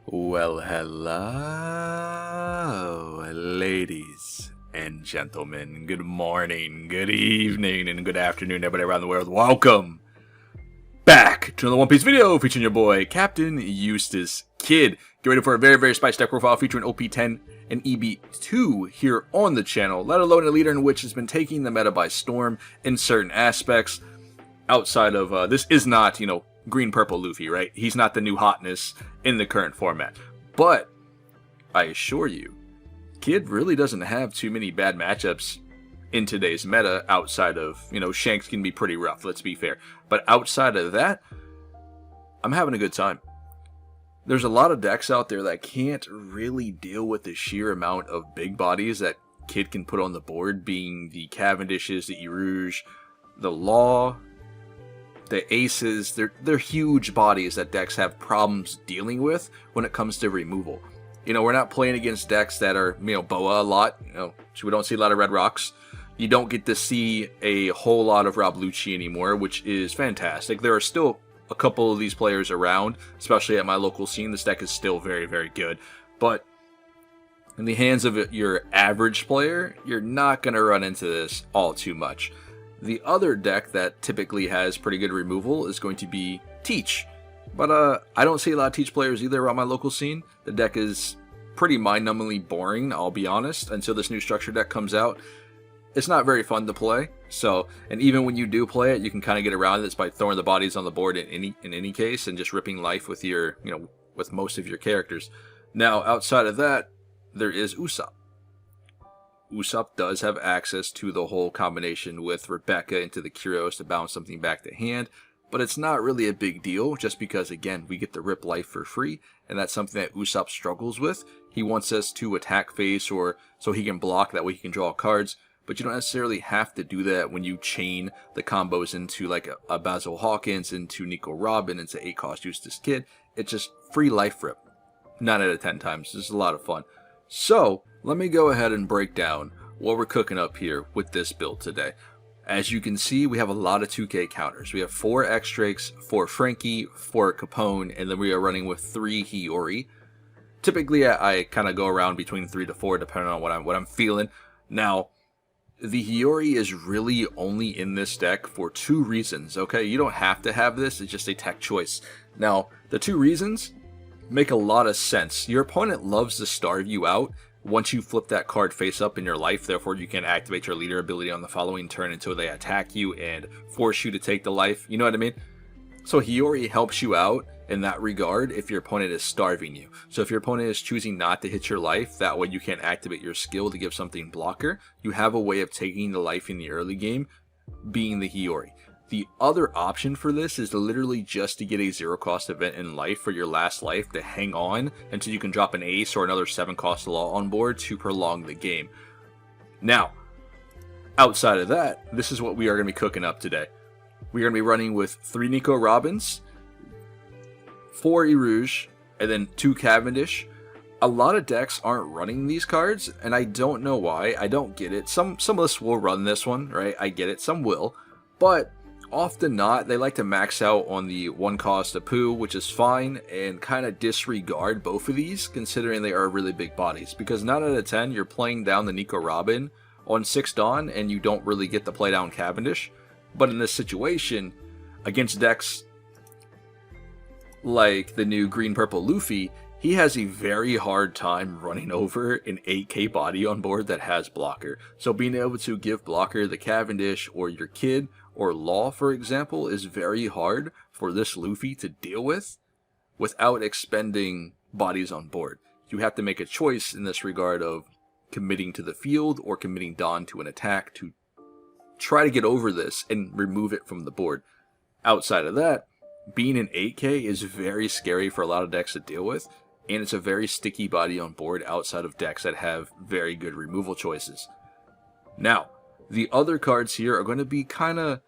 Well, hello, ladies and gentlemen. Good morning, good evening, and good afternoon, everybody around the world. Welcome back to another One Piece video featuring your boy, Captain Eustace KID. Get ready for a very spicy deck profile featuring OP10 and EB2 here on the channel, let alone a leader in which has been taking the meta by storm in certain aspects. Outside of, this is not, green purple Luffy, right? He's not the new hotness in the current format. But I assure you, KID really doesn't have too many bad matchups in today's meta outside of, Shanks can be pretty rough, let's be fair. But outside of that, I'm having a good time. There's a lot of decks out there that can't really deal with the sheer amount of big bodies that KID can put on the board, being the Cavendishes, the Erouge, the Law, the Aces. They're huge bodies that decks have problems dealing with when it comes to removal. We're not playing against decks that are, Boa a lot, so we don't see a lot of Red Rocks. You don't get to see a whole lot of Rob Lucci anymore, which is fantastic. There are still a couple of these players around, especially at my local scene. This deck is still very good, but in the hands of your average player, you're not going to run into this all too much. The other deck that typically has pretty good removal is going to be Teach. But I don't see a lot of Teach players either around my local scene. The deck is pretty mind-numbingly boring, I'll be honest, until this new structure deck comes out. It's not very fun to play, and even when you do play it, you can kind of get around it by throwing the bodies on the board in any case and just ripping life with your, with most of your characters. Now, outside of that, there is Usopp. Usopp does have access to the whole combination with Rebecca into the Kyrios to bounce something back to hand, but it's not really a big deal just because, again, we get to rip life for free, and that's something that Usopp struggles with. He wants us to attack face or so he can block, that way he can draw cards, but you don't necessarily have to do that when you chain the combos into like a Basil Hawkins, into Nico Robin, into 8-cost Eustace KID. It's just free life rip. 9 out of 10 times. This is a lot of fun. So, let me go ahead and break down what we're cooking up here with this build today. As you can see, we have a lot of 2K counters. We have 4 X-Drakes, 4 Frankie, 4 Capone, and then we are running with 3 Hiyori. Typically, I kind of go around between 3 to 4 depending on what I'm feeling. Now, the Hiyori is really only in this deck for 2 reasons, okay? You don't have to have this, it's just a tech choice. Now, the 2 reasons make a lot of sense. Your opponent loves to starve you out once you flip that card face up in your life, therefore you can activate your leader ability on the following turn until they attack you and force you to take the life, you know what I mean? So Hiyori helps you out in that regard if your opponent is starving you. So if your opponent is choosing not to hit your life, that way you can't activate your skill to give something blocker, you have a way of taking the life in the early game, being the Hiyori. The other option for this is literally just to get a 0-cost event in life for your last life to hang on until you can drop an ace or another 7-cost law on board to prolong the game. Now, outside of that, this is what we are going to be cooking up today. We are going to be running with 3 Nico Robins, 4 Erouge, and then 2 Cavendish. A lot of decks aren't running these cards, and I don't know why. I don't get it. Some lists will run this one, right? I get it. Some will. But often not, they like to max out on the 1-cost Apu, which is fine, and kind of disregard both of these, considering they are really big bodies. Because 9 out of 10, you're playing down the Nico Robin on 6 Dawn, and you don't really get to play down Cavendish. But in this situation, against decks like the new green-purple Luffy, he has a very hard time running over an 8k body on board that has blocker. So being able to give blocker the Cavendish or your KID or Law, for example, is very hard for this Luffy to deal with without expending bodies on board. You have to make a choice in this regard of committing to the field or committing Dawn to an attack to try to get over this and remove it from the board. Outside of that, being an 8k is very scary for a lot of decks to deal with, and it's a very sticky body on board outside of decks that have very good removal choices. Now, the other cards here are going to be kind of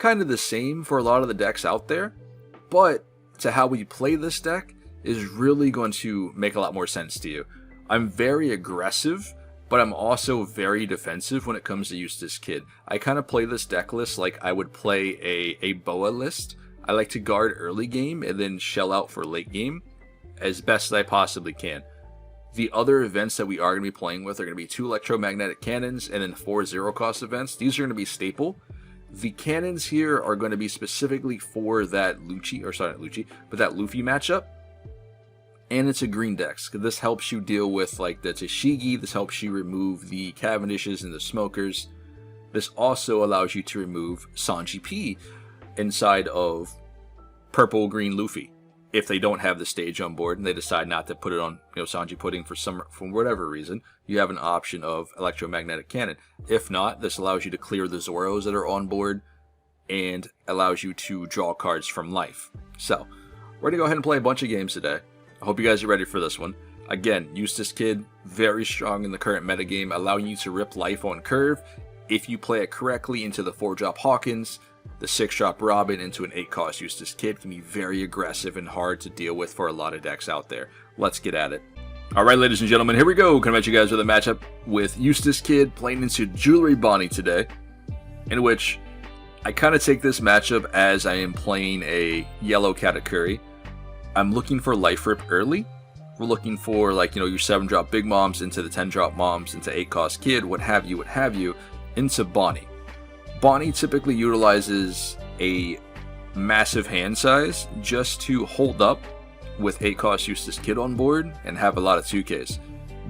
the same for a lot of the decks out there, but to how we play this deck is really going to make a lot more sense to you. I'm very aggressive, but I'm also very defensive when it comes to Eustace KID. I kind of play this deck list like I would play a Boa list. I like to guard early game and then shell out for late game. as best as I possibly can. The other events that we are going to be playing with are going to be 2 electromagnetic cannons and then 4 zero-cost events. These are going to be staple. The cannons here are going to be specifically for that Luffy matchup. And it's a green dex. This helps you deal with like the Tashigi. This helps you remove the Cavendishes and the Smokers. This also allows you to remove Sanji P inside of purple-green Luffy. If they don't have the stage on board and they decide not to put it on, Sanji Pudding for whatever reason, you have an option of electromagnetic cannon. If not, this allows you to clear the Zoros that are on board and allows you to draw cards from life. So, we're going to go ahead and play a bunch of games today. I hope you guys are ready for this one. Again, Eustace KID, very strong in the current metagame, allowing you to rip life on curve. If you play it correctly into the 4-drop Hawkins, the 6-drop Robin into an 8-cost Eustace KID can be very aggressive and hard to deal with for a lot of decks out there. Let's get at it. Alright, ladies and gentlemen, here we go. Coming at you guys with a matchup with Eustace KID playing into Jewelry Bonnie today, in which I kind of take this matchup as I am playing a yellow Katakuri. I'm looking for life rip early. We're looking for, like, your 7-drop Big Moms into the 10-drop Moms into 8-cost KID, what have you, into Bonnie. Bonnie typically utilizes a massive hand size just to hold up with 8-cost Eustace KID on board and have a lot of 2Ks.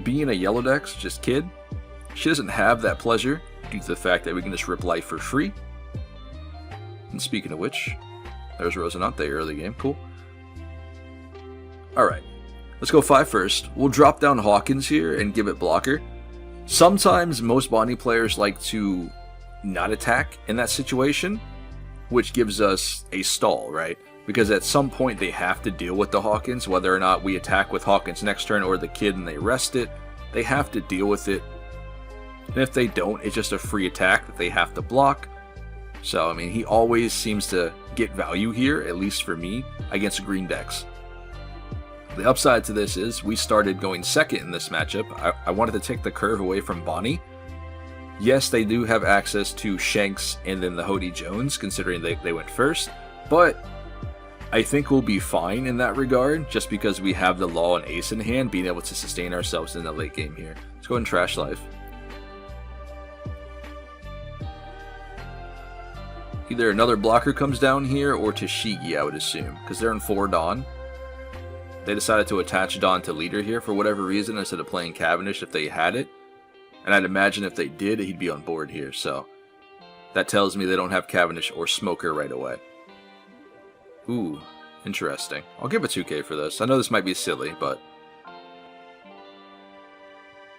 Being a yellow deck, just KID, she doesn't have that pleasure due to the fact that we can just rip life for free. And speaking of which, there's Rosinante early game, cool. Alright, let's go 5 first. We'll drop down Hawkins here and give it blocker. Sometimes most Bonnie players like to not attack in that situation, which gives us a stall, right? Because at some point they have to deal with the Hawkins, whether or not we attack with Hawkins next turn or the KID and they rest it, they have to deal with it. And if they don't, it's just a free attack that they have to block. So, I mean, he always seems to get value here, at least for me, against green decks. The upside to this is we started going second in this matchup. I wanted to take the curve away from Bonnie. Yes, they do have access to Shanks and then the Hody Jones, considering they went first, but I think we'll be fine in that regard, just because we have the Law and Ace in hand, being able to sustain ourselves in the late game here. Let's go ahead and trash life. Either another blocker comes down here, or Tashigi, I would assume, because they're in 4 Dawn. They decided to attach Dawn to leader here for whatever reason, instead of playing Cavendish if they had it. And I'd imagine if they did, he'd be on board here, so that tells me they don't have Cavendish or Smoker right away. Ooh, interesting. I'll give a 2K for this. I know this might be silly, but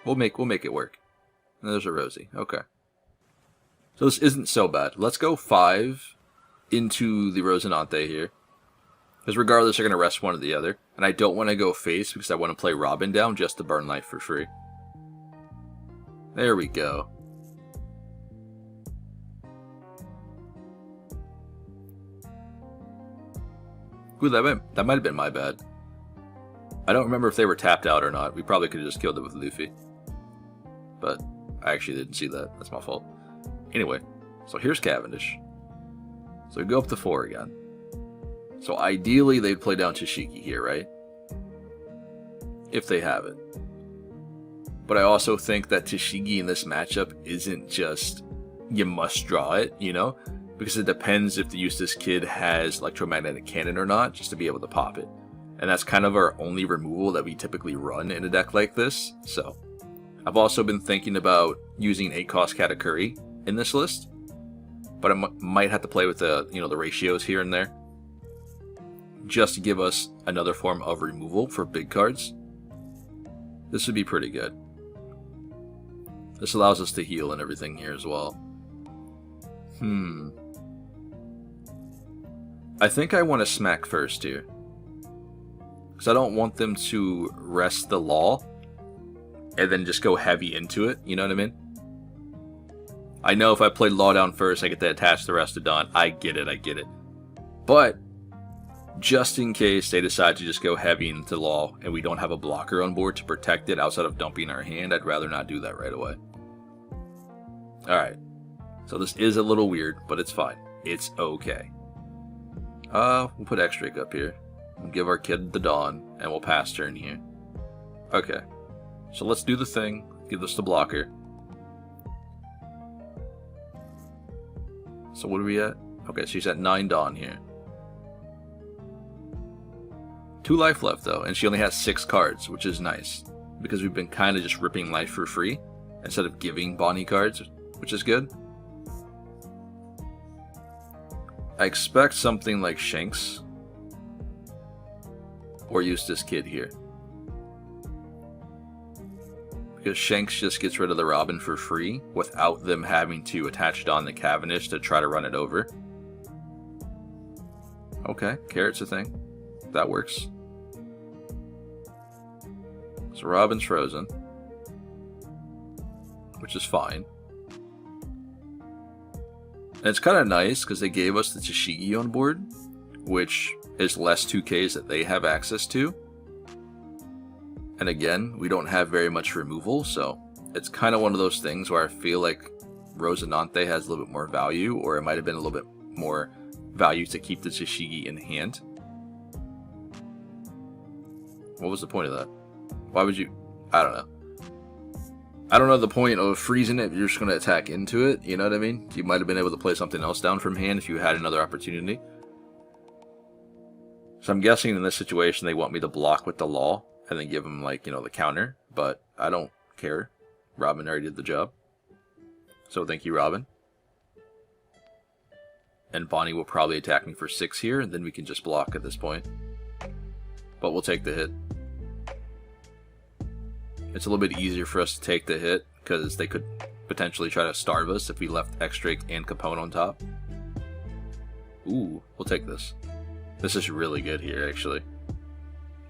we'll make it work. And there's a Rosie. Okay. So this isn't so bad. Let's go 5 into the Rosinante here. Because regardless, they're going to rest one or the other. And I don't want to go face because I want to play Robin down just to burn life for free. There we go. Ooh, that might have been my bad. I don't remember if they were tapped out or not. We probably could have just killed it with Luffy. But I actually didn't see that. That's my fault. Anyway, so here's Cavendish. So we go up to 4 again. So ideally they'd play down Tashigi here, right? If they have it. But I also think that Tashigi in this matchup isn't just, you must draw it, Because it depends if the Eustace KID has electromagnetic cannon or not, just to be able to pop it. And that's kind of our only removal that we typically run in a deck like this. So, I've also been thinking about using 8-cost Katakuri in this list. But I might have to play with the, the ratios here and there. Just to give us another form of removal for big cards. This would be pretty good. This allows us to heal and everything here as well. I think I want to smack first here. Because I don't want them to rest the Law and then just go heavy into it, you know what I mean? I know if I play Law down first, I get to attach the rest of Dawn. I get it. But, just in case they decide to just go heavy into Law and we don't have a blocker on board to protect it outside of dumping our hand, I'd rather not do that right away. Alright. So this is a little weird, but it's fine. It's okay. We'll put X-Drake up here. We'll give our kid the Dawn, and we'll pass turn here. Okay. So let's do the thing. Give this to blocker. So what are we at? Okay, she's at 9 Dawn here. 2 life left though, and she only has 6 cards, which is nice. Because we've been kind of just ripping life for free, instead of giving Bonnie cards, which is good. I expect something like Shanks or Eustace KID here. Because Shanks just gets rid of the Robin for free without them having to attach it on the Cavendish to try to run it over. Okay, Carrot's a thing. That works. So Robin's frozen, which is fine. And it's kind of nice because they gave us the Tashigi on board, which is less 2Ks that they have access to. And again, we don't have very much removal, so it's kind of one of those things where I feel like Rosinante has a little bit more value, or it might have been a little bit more value to keep the Tashigi in hand. What was the point of that? Why would you... I don't know. I don't know the point of freezing it if you're just going to attack into it, you know what I mean? You might have been able to play something else down from hand if you had another opportunity. So I'm guessing in this situation they want me to block with the Law and then give them, like, you know, the counter. But I don't care. Robin already did the job. So thank you, Robin. And Bonnie will probably attack me for 6 here, and then we can just block at this point. But we'll take the hit. It's a little bit easier for us to take the hit, because they could potentially try to starve us if we left X-Drake and Capone on top. Ooh, we'll take this. This is really good here, actually.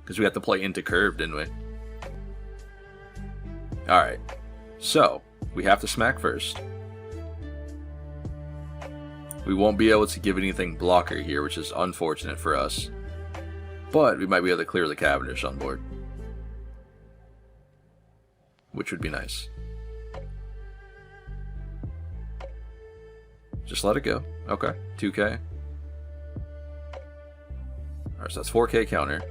Because we have to play into curve, didn't we? Alright. So, we have to smack first. We won't be able to give anything blocker here, which is unfortunate for us. But we might be able to clear the Cavendish on board. Which would be nice. Just let it go. Okay, 2K. Alright, so that's 4K counter.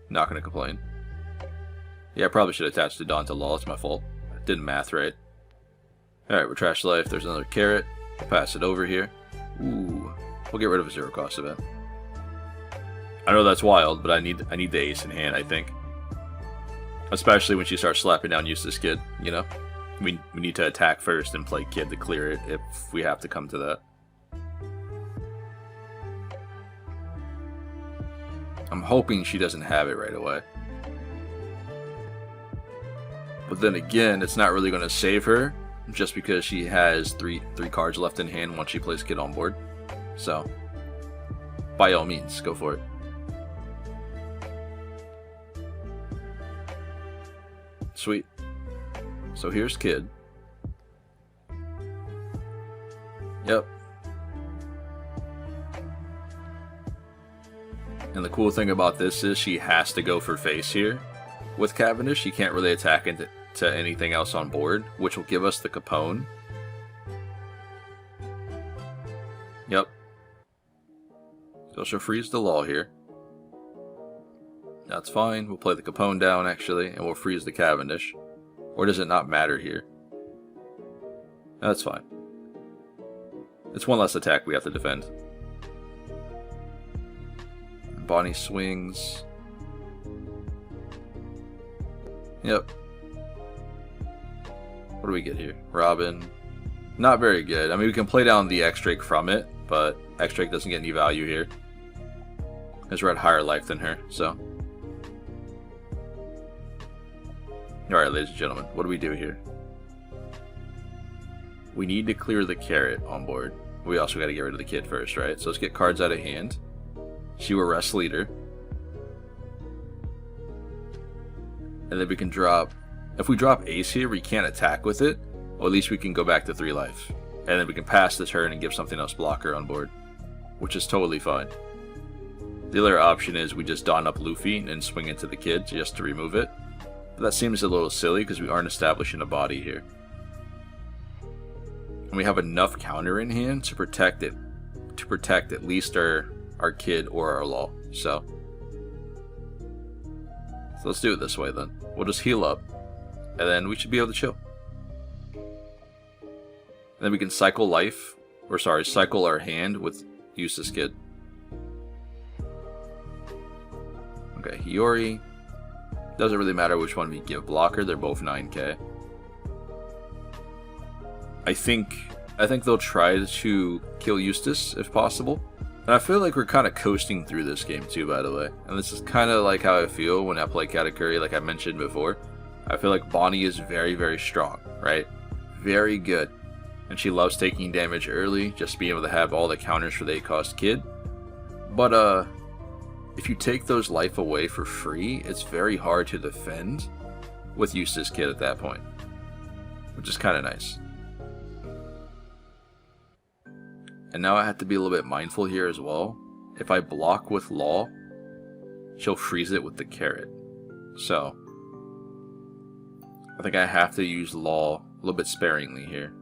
Not gonna complain. Yeah, I probably should attach the Dawn to Law. It's my fault. I didn't math right. Alright, we're trash life. There's another carrot. We'll pass it over here. Ooh. We'll get rid of a 0 cost event. I know that's wild, but I need the ace in hand, I think. Especially when she starts slapping down Eustace KID, you know? We need to attack first and play KID to clear it if we have to come to that. I'm hoping she doesn't have it right away. But then again, it's not really going to save her just because she has three cards left in hand once she plays KID on board. So, by all means, go for it. Sweet. So here's KID. Yep. And the cool thing about this is she has to go for face here. With Cavendish, she can't really attack into anything else on board, which will give us the Capone. Yep. So she'll freeze the Law here. That's fine. We'll play the Capone down, actually, and we'll freeze the Cavendish. Or does it not matter here? That's fine. It's one less attack we have to defend. Bonnie swings. Yep. What do we get here? Robin. Not very good. I mean, we can play down the X-Drake from it, but X-Drake doesn't get any value here. Because we're at higher life than her, so... Alright, ladies and gentlemen, what do we do here? We need to clear the carrot on board. We also got to get rid of the KID first, right? So let's get cards out of hand. She will rest leader. And then we can drop... If we drop ace here, we can't attack with it. Well, at least we can go back to 3 life. And then we can pass the turn and give something else blocker on board. Which is totally fine. The other option is we just don up Luffy and swing into the KID just to remove it. But that seems a little silly because we aren't establishing a body here. And we have enough counter in hand to protect it. To protect at least our KID or our Law. So, So let's do it this way then. We'll just heal up, and then we should be able to chill. And then we can cycle life, or sorry, cycle our hand with Eustace KID. Okay, Hiyori. Doesn't really matter which one we give blocker, they're both 9k. I think they'll try to kill Eustace if possible. And I feel like we're kind of coasting through this game too, by the way. And this is kind of like how I feel when I play Katakuri, like I mentioned before. I feel like Bonnie is very, very strong, right? Very good. And she loves taking damage early, just being able to have all the counters for the 8-cost KID. But, if you take those life away for free, it's very hard to defend with Eustace KID at that point. Which is kind of nice. And now I have to be a little bit mindful here as well. If I block with Law, she'll freeze it with the carrot. So, I think I have to use Law a little bit sparingly here.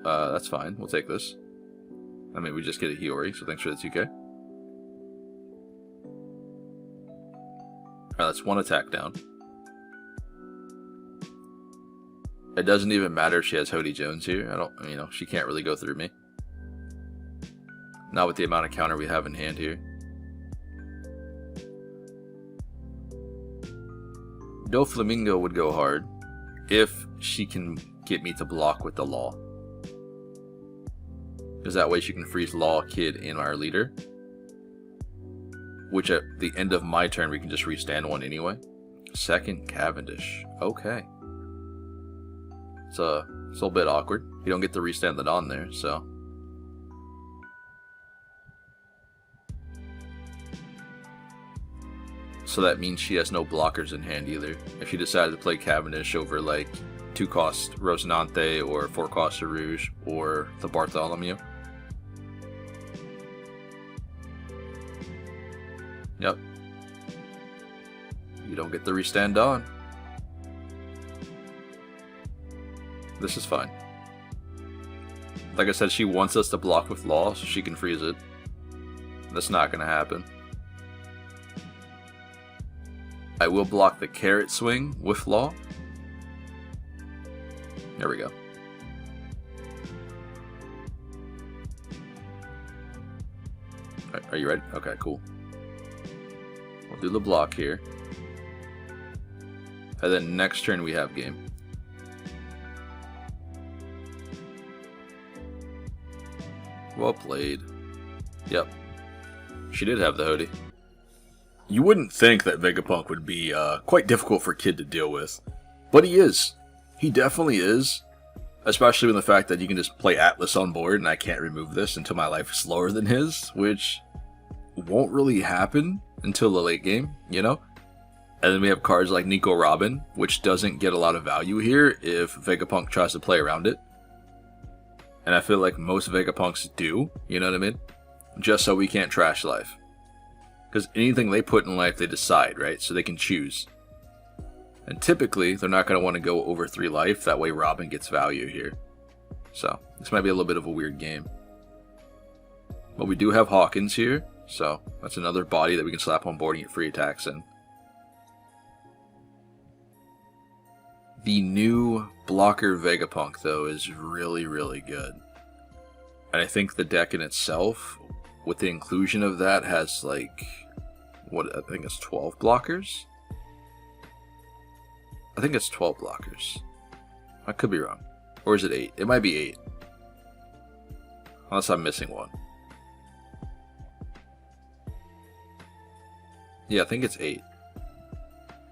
That's fine. We'll take this. I mean, we just get a Hiyori, so thanks for the 2k. Alright, that's one attack down. It doesn't even matter if she has Hody Jones here. She can't really go through me. Not with the amount of counter we have in hand here. Doflamingo would go hard if she can get me to block with the Law. Because that way she can freeze Law, KID, and our leader. Which at the end of my turn we can just restand one anyway. Second Cavendish. Okay. It's a little bit awkward. You don't get to restand that on there, so. So that means she has no blockers in hand either. If she decided to play Cavendish over like 2-cost Rosinante or 4-cost Rouge or the Bartholomew. Yep. You don't get the restand on. This is fine. Like I said, she wants us to block with Law so she can freeze it. That's not going to happen. I will block the carrot swing with Law. There we go. Are you ready? Okay, cool. We'll do the block here. And then next turn we have game. Well played. Yep. She did have the Hody. You wouldn't think that Vegapunk would be quite difficult for KID to deal with. But he is. He definitely is. Especially with the fact that you can just play Atlas on board and I can't remove this until my life is lower than his. Which won't really happen until the late game, you know? And then we have cards like Nico Robin, which doesn't get a lot of value here if Vegapunk tries to play around it. And I feel like most Vegapunks do, you know what I mean? Just so we can't trash life. Because anything they put in life, they decide, right? So they can choose. And typically, they're not going to want to go over 3 life. That way Robin gets value here. So, this might be a little bit of a weird game. But we do have Hawkins here. So, that's another body that we can slap on board and get free attacks in. The new blocker Vegapunk, though, is really, really good. And I think the deck in itself, with the inclusion of that, has like, what, I think it's 12 blockers? I think it's 12 blockers. I could be wrong. Or is it 8? It might be 8. Unless I'm missing one. Yeah, I think it's 8.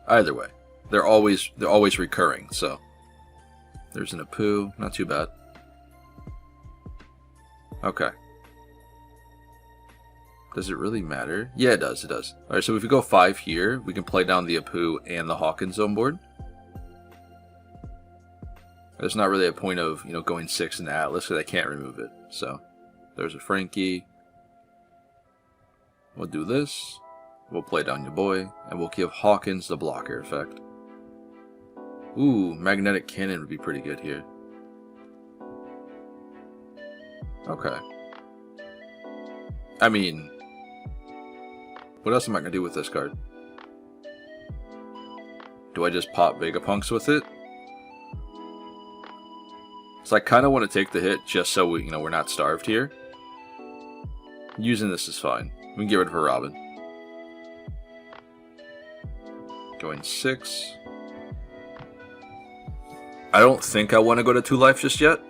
Either way. They're always recurring, so. There's an Apu, not too bad. Okay. Does it really matter? Yeah, it does, it does. Alright, so if we go 5 here, we can play down the Apu and the Hawkins on board. There's not really a point of, going 6 in Atlas, because I can't remove it. So, there's a Frankie. We'll do this. We'll play down your boy, and we'll give Hawkins the blocker effect. Ooh, Magnetic Cannon would be pretty good here. Okay. I mean, What else am I going to do with this card? Do I just pop Vegapunks with it? So I kind of want to take the hit just so we, we're not starved here. Using this is fine. We can get rid of her Robin. Going 6. I don't think I want to go to 2 life just yet.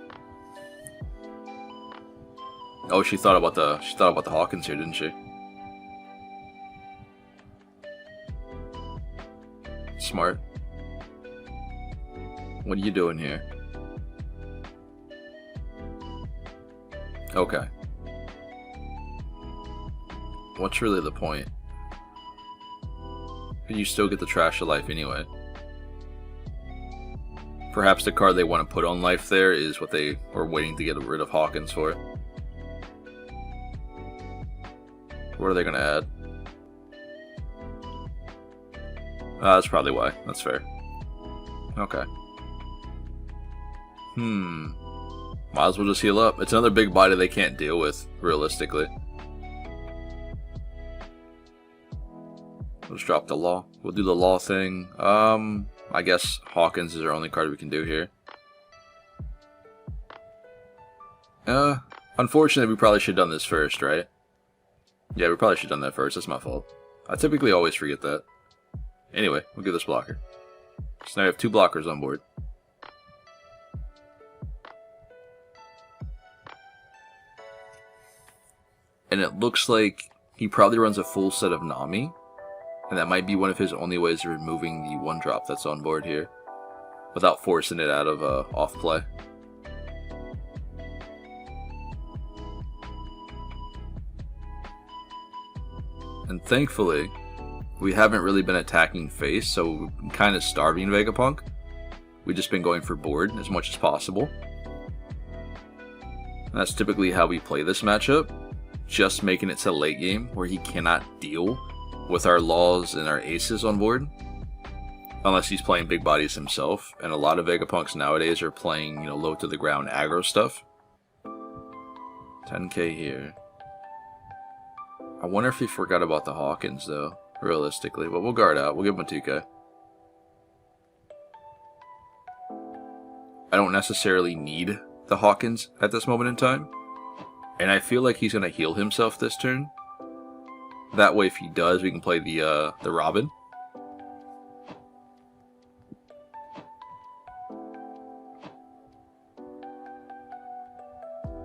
Oh, she thought about the Hawkins here, didn't she? Smart. What are you doing here? Okay. What's really the point? You still get the trash of life anyway. Perhaps the card they want to put on life there is what they were waiting to get rid of Hawkins for. What are they going to add? That's probably why. That's fair. Okay. Might as well just heal up. It's another big body they can't deal with, realistically. Let's drop the law. We'll do the law thing. I guess Hawkins is our only card we can do here. Unfortunately, we probably should have done this first, right? Yeah, we probably should have done that first. That's my fault. I typically always forget that. Anyway, we'll give this blocker. So now we have 2 blockers on board. And it looks like he probably runs a full set of Nami. And that might be one of his only ways of removing the 1-drop that's on board here. Without forcing it out of off play. And thankfully, we haven't really been attacking face, so we're kind of starving Vegapunk. We've just been going for board as much as possible. And that's typically how we play this matchup. Just making it to late game where he cannot deal with our laws and our aces on board. Unless he's playing big bodies himself. And a lot of Vegapunks nowadays are playing, low to the ground aggro stuff. 10k here. I wonder if he forgot about the Hawkins though, realistically. But we'll guard out. We'll give him a 2k. I don't necessarily need the Hawkins at this moment in time. And I feel like he's going to heal himself this turn. That way if he does, we can play the Robin.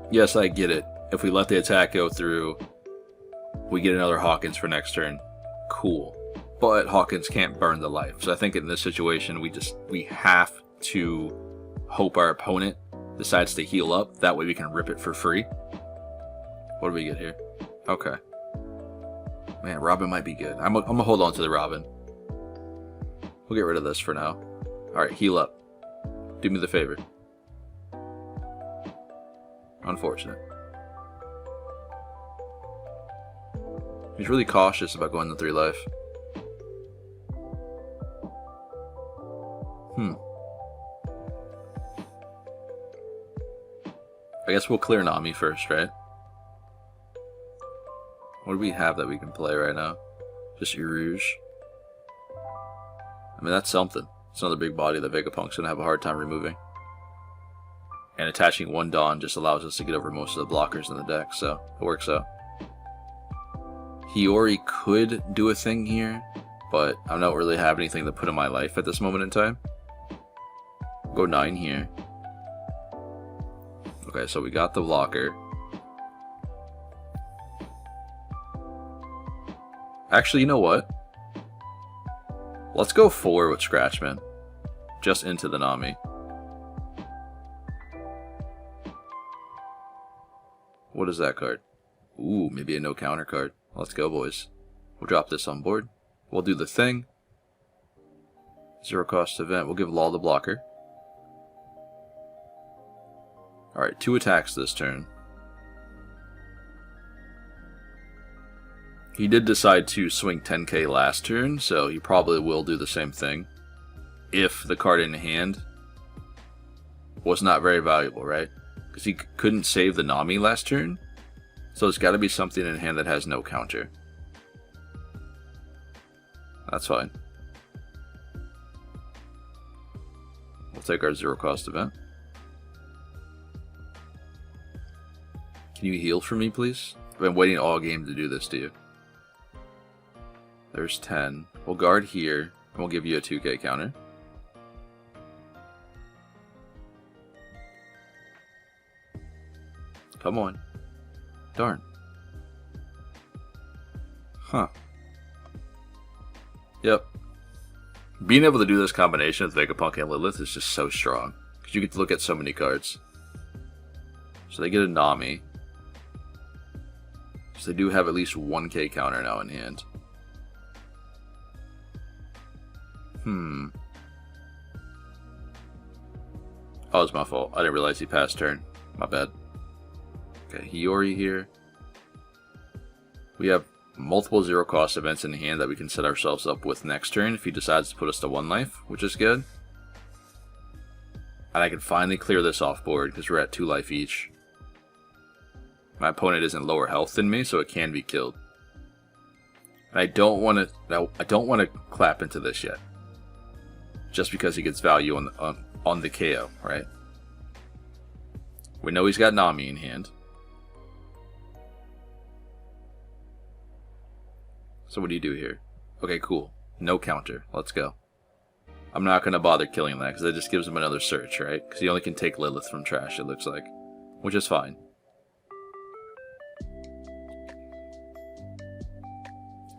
Yes, I get it. If we let the attack go through, we get another Hawkins for next turn. Cool. But Hawkins can't burn the life. So I think in this situation, we have to hope our opponent decides to heal up. That way we can rip it for free. What do we get here? Okay. Man, Robin might be good. I'm gonna hold on to the Robin. We'll get rid of this for now. Alright, heal up. Do me the favor. Unfortunate. He's really cautious about going to 3 life. I guess we'll clear Nami first, right? What do we have that we can play right now? Just Urouge. I mean, that's something. It's another big body that Vegapunk's gonna have a hard time removing. And attaching 1 Dawn just allows us to get over most of the blockers in the deck, so it works out. Hiyori could do a thing here, but I don't really have anything to put in my life at this moment in time. Go 9 here. Okay, so we got the blocker. Actually, you know what? Let's go 4 with Scratchman. Just into the Nami. What is that card? Ooh, maybe a no counter card. Let's go, boys. We'll drop this on board. We'll do the thing. 0 cost event. We'll give Law the blocker. Alright, 2 attacks this turn. He did decide to swing 10k last turn, so he probably will do the same thing. If the card in hand was not very valuable, right? Because he couldn't save the Nami last turn. So it's got to be something in hand that has no counter. That's fine. We'll take our 0 cost event. Can you heal for me, please? I've been waiting all game to do this to you. There's 10. We'll guard here, and we'll give you a 2k counter. Come on. Darn. Huh. Yep. Being able to do this combination with Vegapunk and Lilith is just so strong. Because you get to look at so many cards. So they get a Nami. So they do have at least 1k counter now in hand. Oh, it's my fault. I didn't realize he passed turn. My bad. Okay, Hiyori here. We have multiple 0 cost events in hand that we can set ourselves up with next turn if he decides to put us to 1 life, which is good. And I can finally clear this off board because we're at 2 life each. My opponent is in lower health than me, so it can be killed. And I don't want to clap into this yet, just because he gets value on the KO, right? We know he's got Nami in hand. So what do you do here? Okay, cool. No counter. Let's go. I'm not going to bother killing that because that just gives him another search, right? Because he only can take Lilith from trash, it looks like. Which is fine.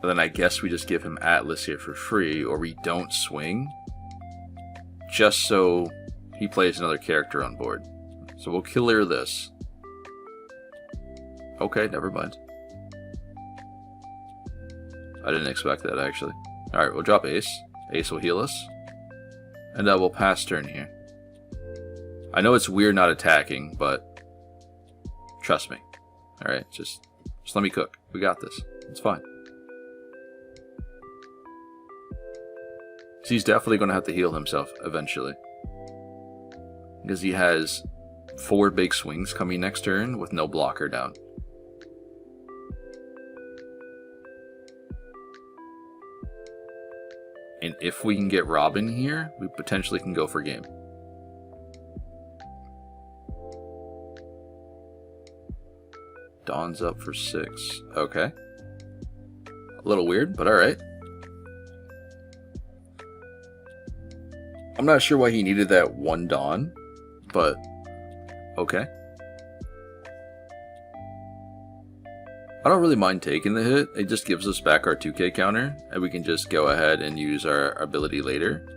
And then I guess we just give him Atlas here for free, or we don't swing. Just so he plays another character on board. So we'll clear this. Okay, never mind. I didn't expect that, actually. Alright, we'll drop Ace. Ace will heal us. And we'll pass turn here. I know it's weird not attacking, but trust me. Alright, just let me cook. We got this. It's fine. So he's definitely going to have to heal himself eventually. Because he has 4 big swings coming next turn with no blocker down. And if we can get Robin here, we potentially can go for game. Dawn's up for 6. Okay. A little weird, but alright. I'm not sure why he needed that 1 Dawn, but okay. I don't really mind taking the hit. It just gives us back our 2k counter, and we can just go ahead and use our ability later.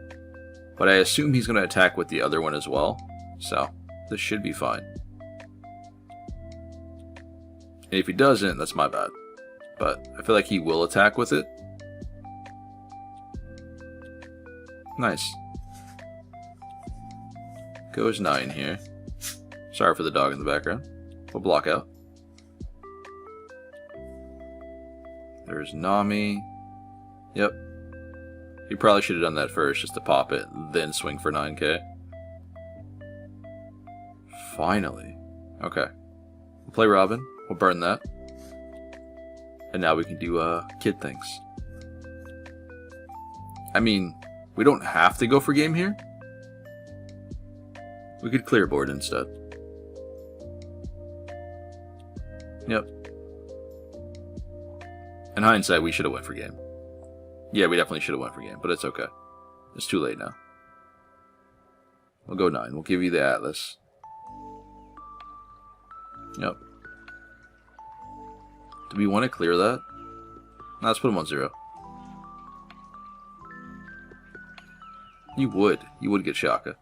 But I assume he's going to attack with the other one as well, so this should be fine. And if he doesn't, that's my bad. But I feel like he will attack with it. Nice. Goes 9 here. Sorry for the dog in the background. We'll block out. There's Nami. Yep. He probably should have done that first just to pop it, then swing for 9k. Finally. Okay. We'll play Robin. We'll burn that. And now we can do kid things. I mean, we don't have to go for game here. We could clear board instead. Yep. In hindsight, we should have went for game. Yeah, we definitely should have went for game, but it's okay. It's too late now. We'll go 9. We'll give you the Atlas. Yep. Do we want to clear that? No, let's put him on 0. You would get Shaka.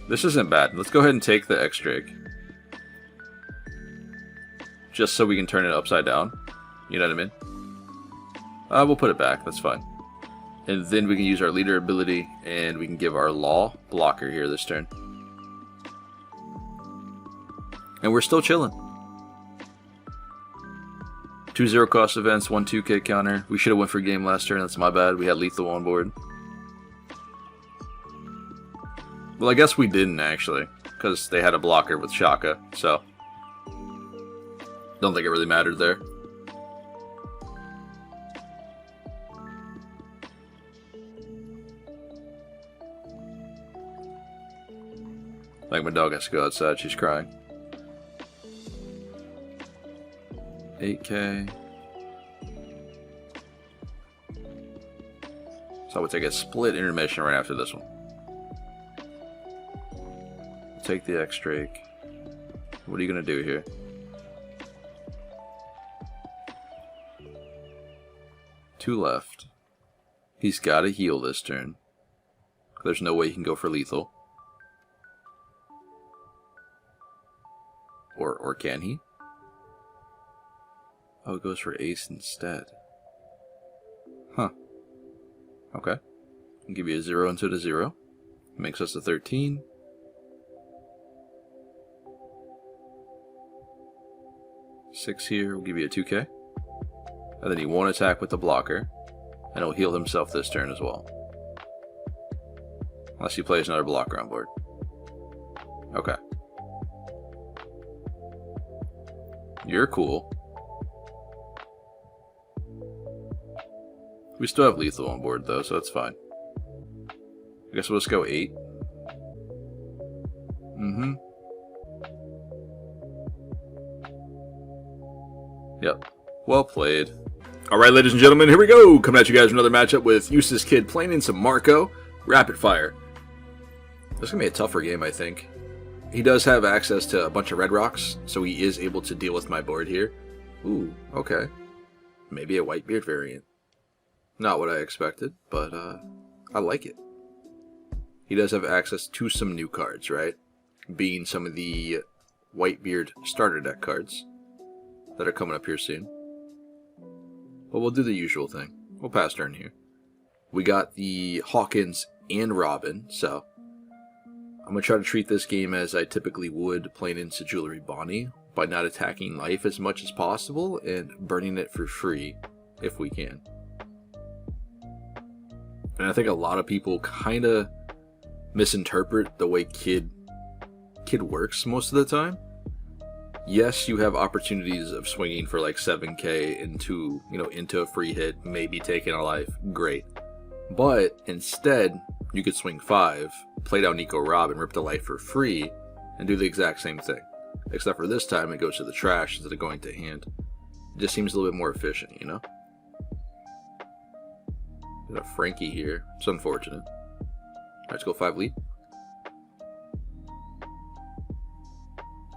This isn't bad. Let's go ahead and take the X-Drake. Just so we can turn it upside down. You know what I mean? We'll put it back. That's fine. And then we can use our leader ability, and we can give our Law blocker here this turn. And we're still chilling. 2 0 cost events, 1 2k counter. We should have went for game last turn. That's my bad. We had lethal on board. Well, I guess we didn't actually, because they had a blocker with Shaka, so don't think it really mattered there. Like my dog has to go outside, she's crying. 8K. So I would take a split intermission right after this one. Take the X-Drake. What are you going to do here? Two left. He's got to heal this turn. There's no way he can go for lethal. Or can he? Oh, it goes for ace instead. Huh. Okay. I'll give you a 0 into the 0. Makes us a 13. Six here, we'll give you a 2K. And then he won't attack with the blocker. And he'll heal himself this turn as well. Unless he plays another blocker on board. Okay. You're cool. We still have lethal on board though, so that's fine. I guess we'll just go 8. Yep. Well played. Alright, ladies and gentlemen, here we go! Coming at you guys with another matchup with Eustace KID playing in some Marco. Rapid fire. This is going to be a tougher game, I think. He does have access to a bunch of red rocks, so he is able to deal with my board here. Ooh, okay. Maybe a Whitebeard variant. Not what I expected, but I like it. He does have access to some new cards, right? Being some of the Whitebeard starter deck cards that are coming up here soon. But we'll do the usual thing. We'll pass turn here. We got the Hawkins and Robin, so I'm going to try to treat this game as I typically would playing into Jewelry Bonnie, by not attacking life as much as possible and burning it for free if we can. And I think a lot of people kind of misinterpret the way KID works most of the time. Yes, you have opportunities of swinging for like 7K into, into a free hit, maybe taking a life. Great. But instead, you could swing 5, play down Nico Rob and rip the life for free and do the exact same thing. Except for this time, it goes to the trash instead of going to hand. It just seems a little bit more efficient, you know? There's a Frankie here. It's unfortunate. Alright, let's go 5 lead.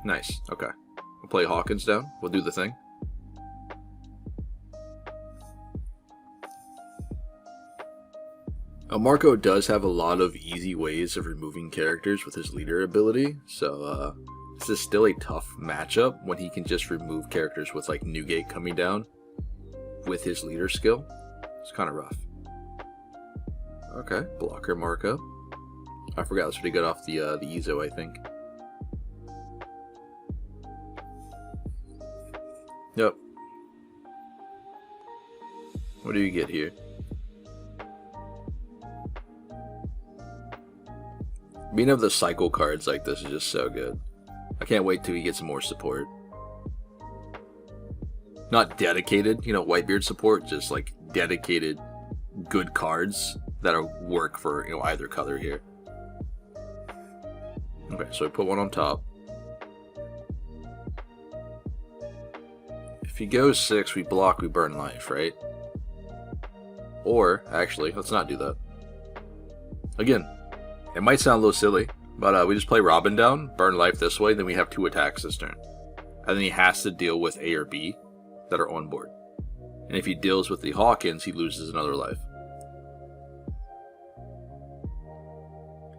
Nice. Okay. We'll play Hawkins down. We'll do the thing. Marco does have a lot of easy ways of removing characters with his leader ability, so this is still a tough matchup when he can just remove characters with like Newgate coming down with his leader skill. It's kind of rough. Okay, blocker Marco. I forgot that's what he got off the Ezo, I think. Yep. What do you get here? Being of the cycle cards like this is just so good. I can't wait till he gets some more support. Not dedicated, Whitebeard support, just like dedicated good cards that'll work for, either color here. Okay, so we put one on top. If he goes 6, we block, we burn life, right? Or, actually, let's not do that. Again, it might sound a little silly, but we just play Robin down, burn life this way, then we have 2 attacks this turn. And then he has to deal with A or B that are on board. And if he deals with the Hawkins, he loses another life.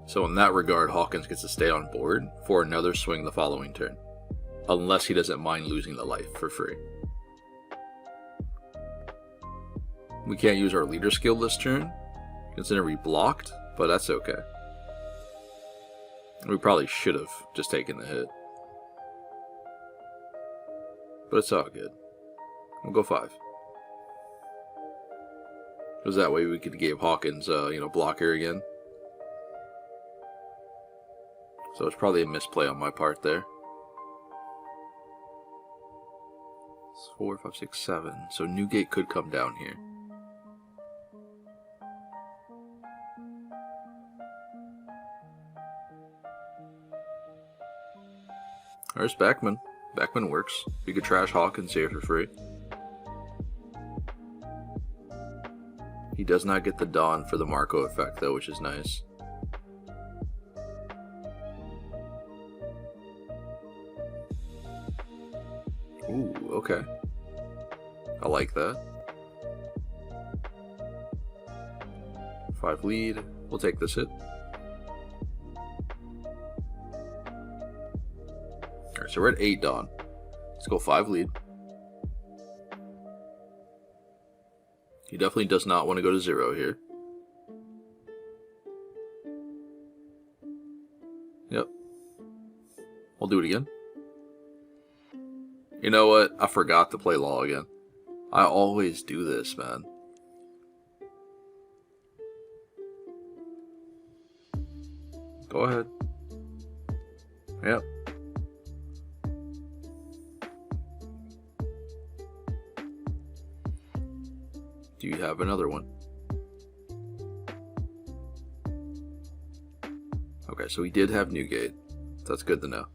So in that regard, Hawkins gets to stay on board for another swing the following turn. Unless he doesn't mind losing the life for free. We can't use our leader skill this turn, considering we blocked, but that's okay. We probably should have just taken the hit. But it's all good. We'll go 5. Because that way we could give Hawkins, blocker again. So it's probably a misplay on my part there. It's 4, 5, 6, 7. So Newgate could come down here. There's Beckman. Beckman works. You could trash Hawkins here for free. He does not get the Dawn for the Marco effect though, which is nice. Ooh, okay. I like that. 5 lead. We'll take this hit. Alright, so we're at 8 Dawn. Let's go 5 lead. He definitely does not want to go to 0 here. Yep. We'll do it again. You know what? I forgot to play Law again. I always do this, man. Go ahead. Yep. Do you have another one? Okay, so he did have Newgate. That's good to know.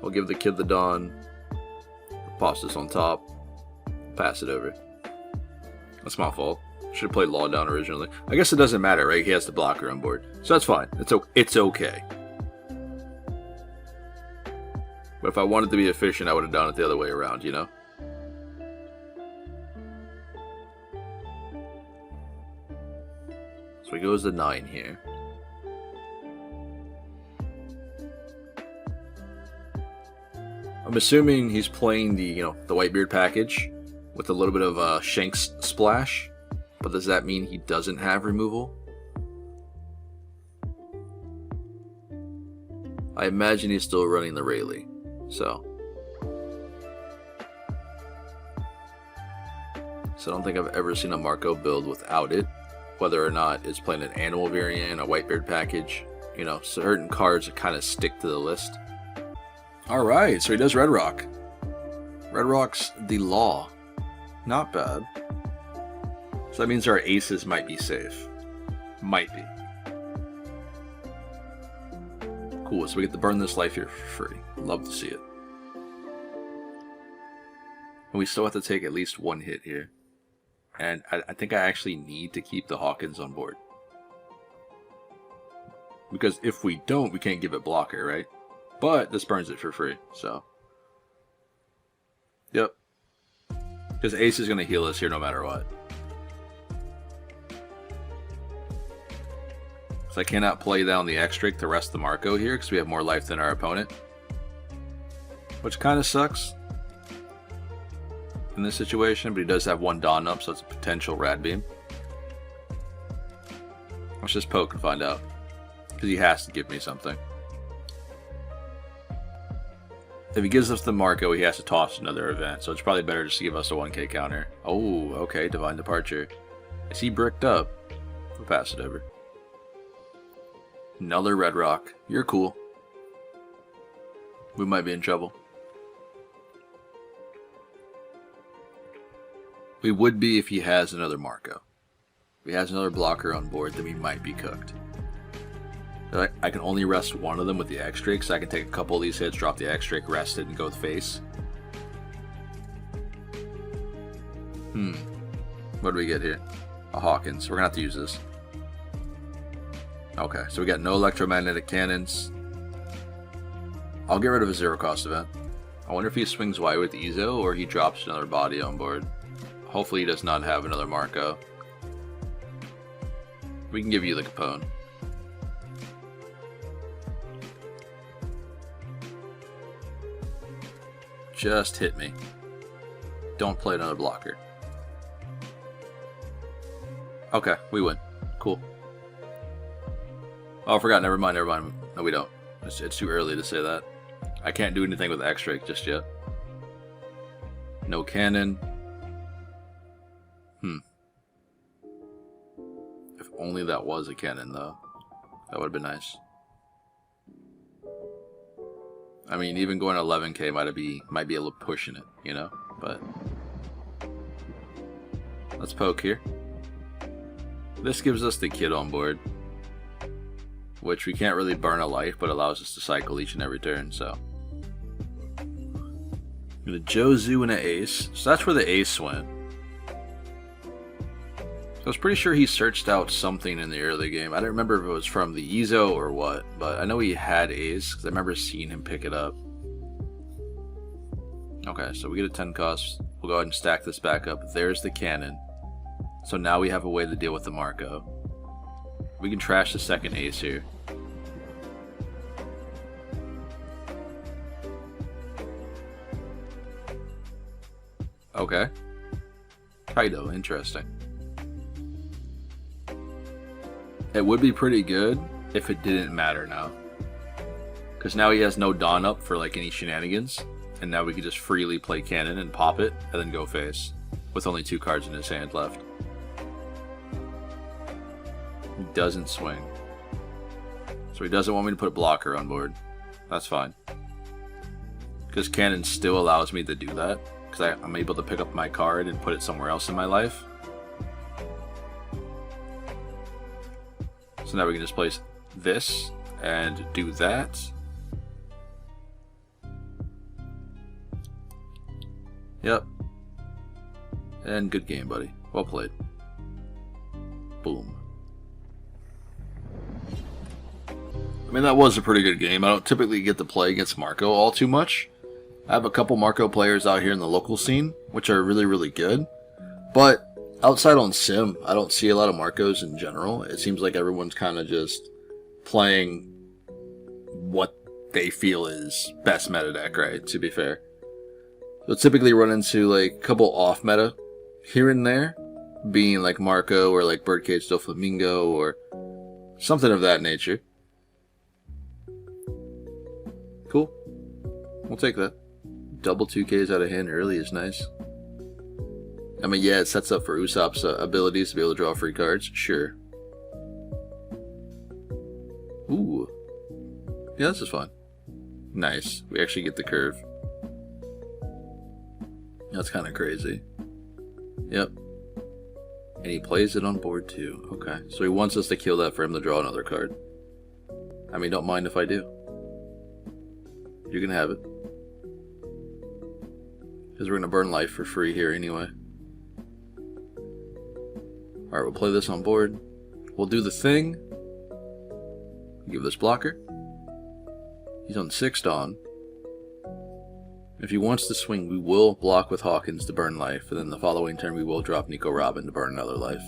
We'll give the kid the Dawn. Pass this on top. Pass it over. That's my fault. Should have played Law down originally. I guess it doesn't matter, right? He has the blocker on board. So that's fine. It's okay. But if I wanted to be efficient, I would have done it the other way around, you know? So he goes to 9 here. I'm assuming he's playing the, the Whitebeard package with a little bit of Shanks splash. But does that mean he doesn't have removal? I imagine he's still running the Rayleigh. So I don't think I've ever seen a Marco build without it. Whether or not it's playing an animal variant, a Whitebeard package. Certain cards that kind of stick to the list. Alright, so he does Red Rock. Red Rock's the Law. Not bad. So that means our aces might be safe. Might be. Cool, so we get to burn this life here for free. Love to see it. And we still have to take at least 1 hit here. And I think I actually need to keep the Hawkins on board. Because if we don't, we can't give it blocker, right? But this burns it for free, so. Yep. Because ace is going to heal us here no matter what. So I cannot play down the X-Drake to rest the Marco here because we have more life than our opponent. Which kind of sucks in this situation, but he does have 1 Dawn up, so it's a potential Rad Beam. Let's just poke and find out. Because he has to give me something. If he gives us the Marco, he has to toss another event, so it's probably better just to give us a 1k counter. Oh, okay, Divine Departure. Is he bricked up? We'll pass it over. Another Red Rock. You're cool. We might be in trouble. We would be if he has another Marco. If he has another blocker on board, then we might be cooked. I can only rest 1 of them with the X-Drake, so I can take a couple of these hits, drop the X-Drake, rest it, and go with face. What do we get here? A Hawkins. We're going to have to use this. Okay, so we got no electromagnetic cannons. I'll get rid of a 0-cost event. I wonder if he swings wide with Ezo, or he drops another body on board. Hopefully he does not have another Marco. We can give you the Capone. Just hit me. Don't play another blocker. Okay, we win. Cool. Oh, I forgot. Never mind. No, we don't. It's too early to say that. I can't do anything with X-Drake just yet. No cannon. If only that was a cannon, though. That would have been nice. I mean, even going to 11k might be a little pushing it, you know? But let's poke here. This gives us the kid on board, which we can't really burn a life, but allows us to cycle each and every turn, so The Jozu and an ace. So that's where the ace went. I was pretty sure he searched out something in the early game. I don't remember if it was from the Ezo or what, but I know he had ace because I remember seeing him pick it up. Okay, so we get a 10 cost. We'll go ahead and stack this back up. There's the cannon. So now we have a way to deal with the Marco. We can trash the second ace here. Okay. Kaido, interesting. It would be pretty good if it didn't matter now. Because now he has no Dawn up for like any shenanigans. And now we can just freely play cannon and pop it and then go face. With only 2 cards in his hand left. He doesn't swing. So he doesn't want me to put a blocker on board. That's fine. Because cannon still allows me to do that. Because I'm able to pick up my card and put it somewhere else in my life. So now we can just place this and do that. Yep. And good game, buddy. Well played. Boom. I mean, that was a pretty good game. I don't typically get to play against Marco all too much. I have a couple Marco players out here in the local scene, which are really, really good. But outside on Sim, I don't see a lot of Marcos in general. It seems like everyone's kind of just playing what they feel is best meta deck, right? To be fair. You'll typically run into like a couple off meta here and there, being like Marco or like Birdcage Doflamingo or something of that nature. Cool. We'll take that. Double 2Ks out of hand early is nice. I mean, yeah, it sets up for Usopp's abilities to be able to draw free cards. Sure. Ooh. Yeah, this is fun. Nice. We actually get the curve. That's kind of crazy. Yep. And he plays it on board too. Okay. So he wants us to kill that for him to draw another card. I mean, don't mind if I do. You can have it. Because we're going to burn life for free here anyway. Alright, we'll play this on board. We'll do the thing. Give this blocker. He's on 6 Dawn. If he wants to swing, we will block with Hawkins to burn life, and then the following turn we will drop Nico Robin to burn another life.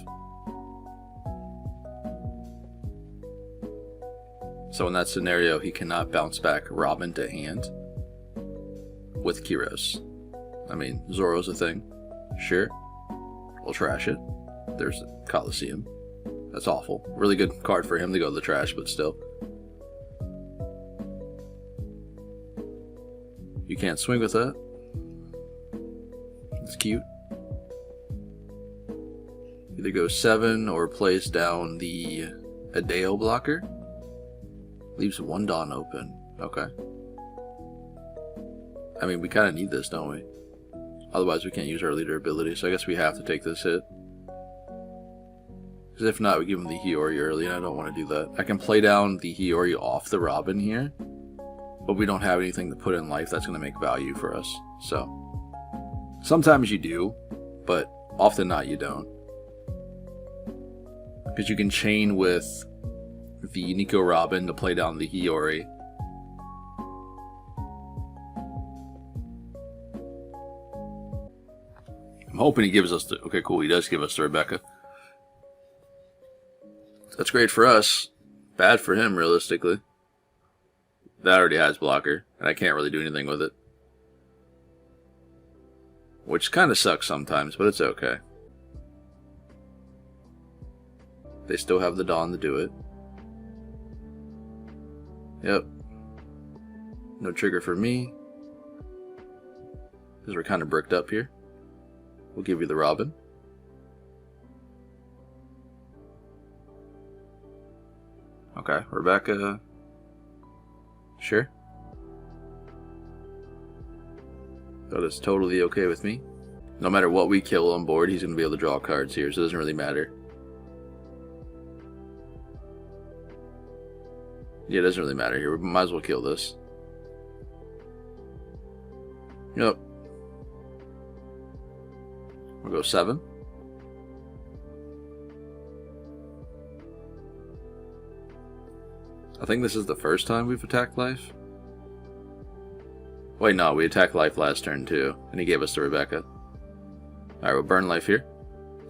So in that scenario, he cannot bounce back Robin to hand with Kyros. I mean, Zoro's a thing. Sure. We'll trash it. There's the Coliseum. That's awful. Really good card for him to go to the trash, but still. You can't swing with that. It's cute. Either go 7 or place down the Adeo blocker. Leaves 1 Dawn open. Okay. I mean, we kind of need this, don't we? Otherwise, we can't use our leader ability, so I guess we have to take this hit. Because if not, we give him the Hiyori early, and I don't want to do that. I can play down the Hiyori off the Robin here, but we don't have anything to put in life that's going to make value for us. So, sometimes you do, but often not you don't. Because you can chain with the Nico Robin to play down the Hiyori. I'm hoping he gives us the... Okay, cool, he does give us the Rebecca. That's great for us. Bad for him, realistically. That already has blocker, and I can't really do anything with it. Which kind of sucks sometimes, but it's okay. They still have the Dawn to do it. Yep. No trigger for me. Because we're kind of bricked up here. We'll give you the Robin. Okay, Rebecca. Sure. That is totally okay with me. No matter what we kill on board, he's going to be able to draw cards here, so it doesn't really matter. Yeah, it doesn't really matter here. We might as well kill this. Yep. We'll go 7. I think this is the first time we've attacked life. Wait, no, we attacked life last turn too, and he gave us the Rebecca. Alright, we'll burn life here.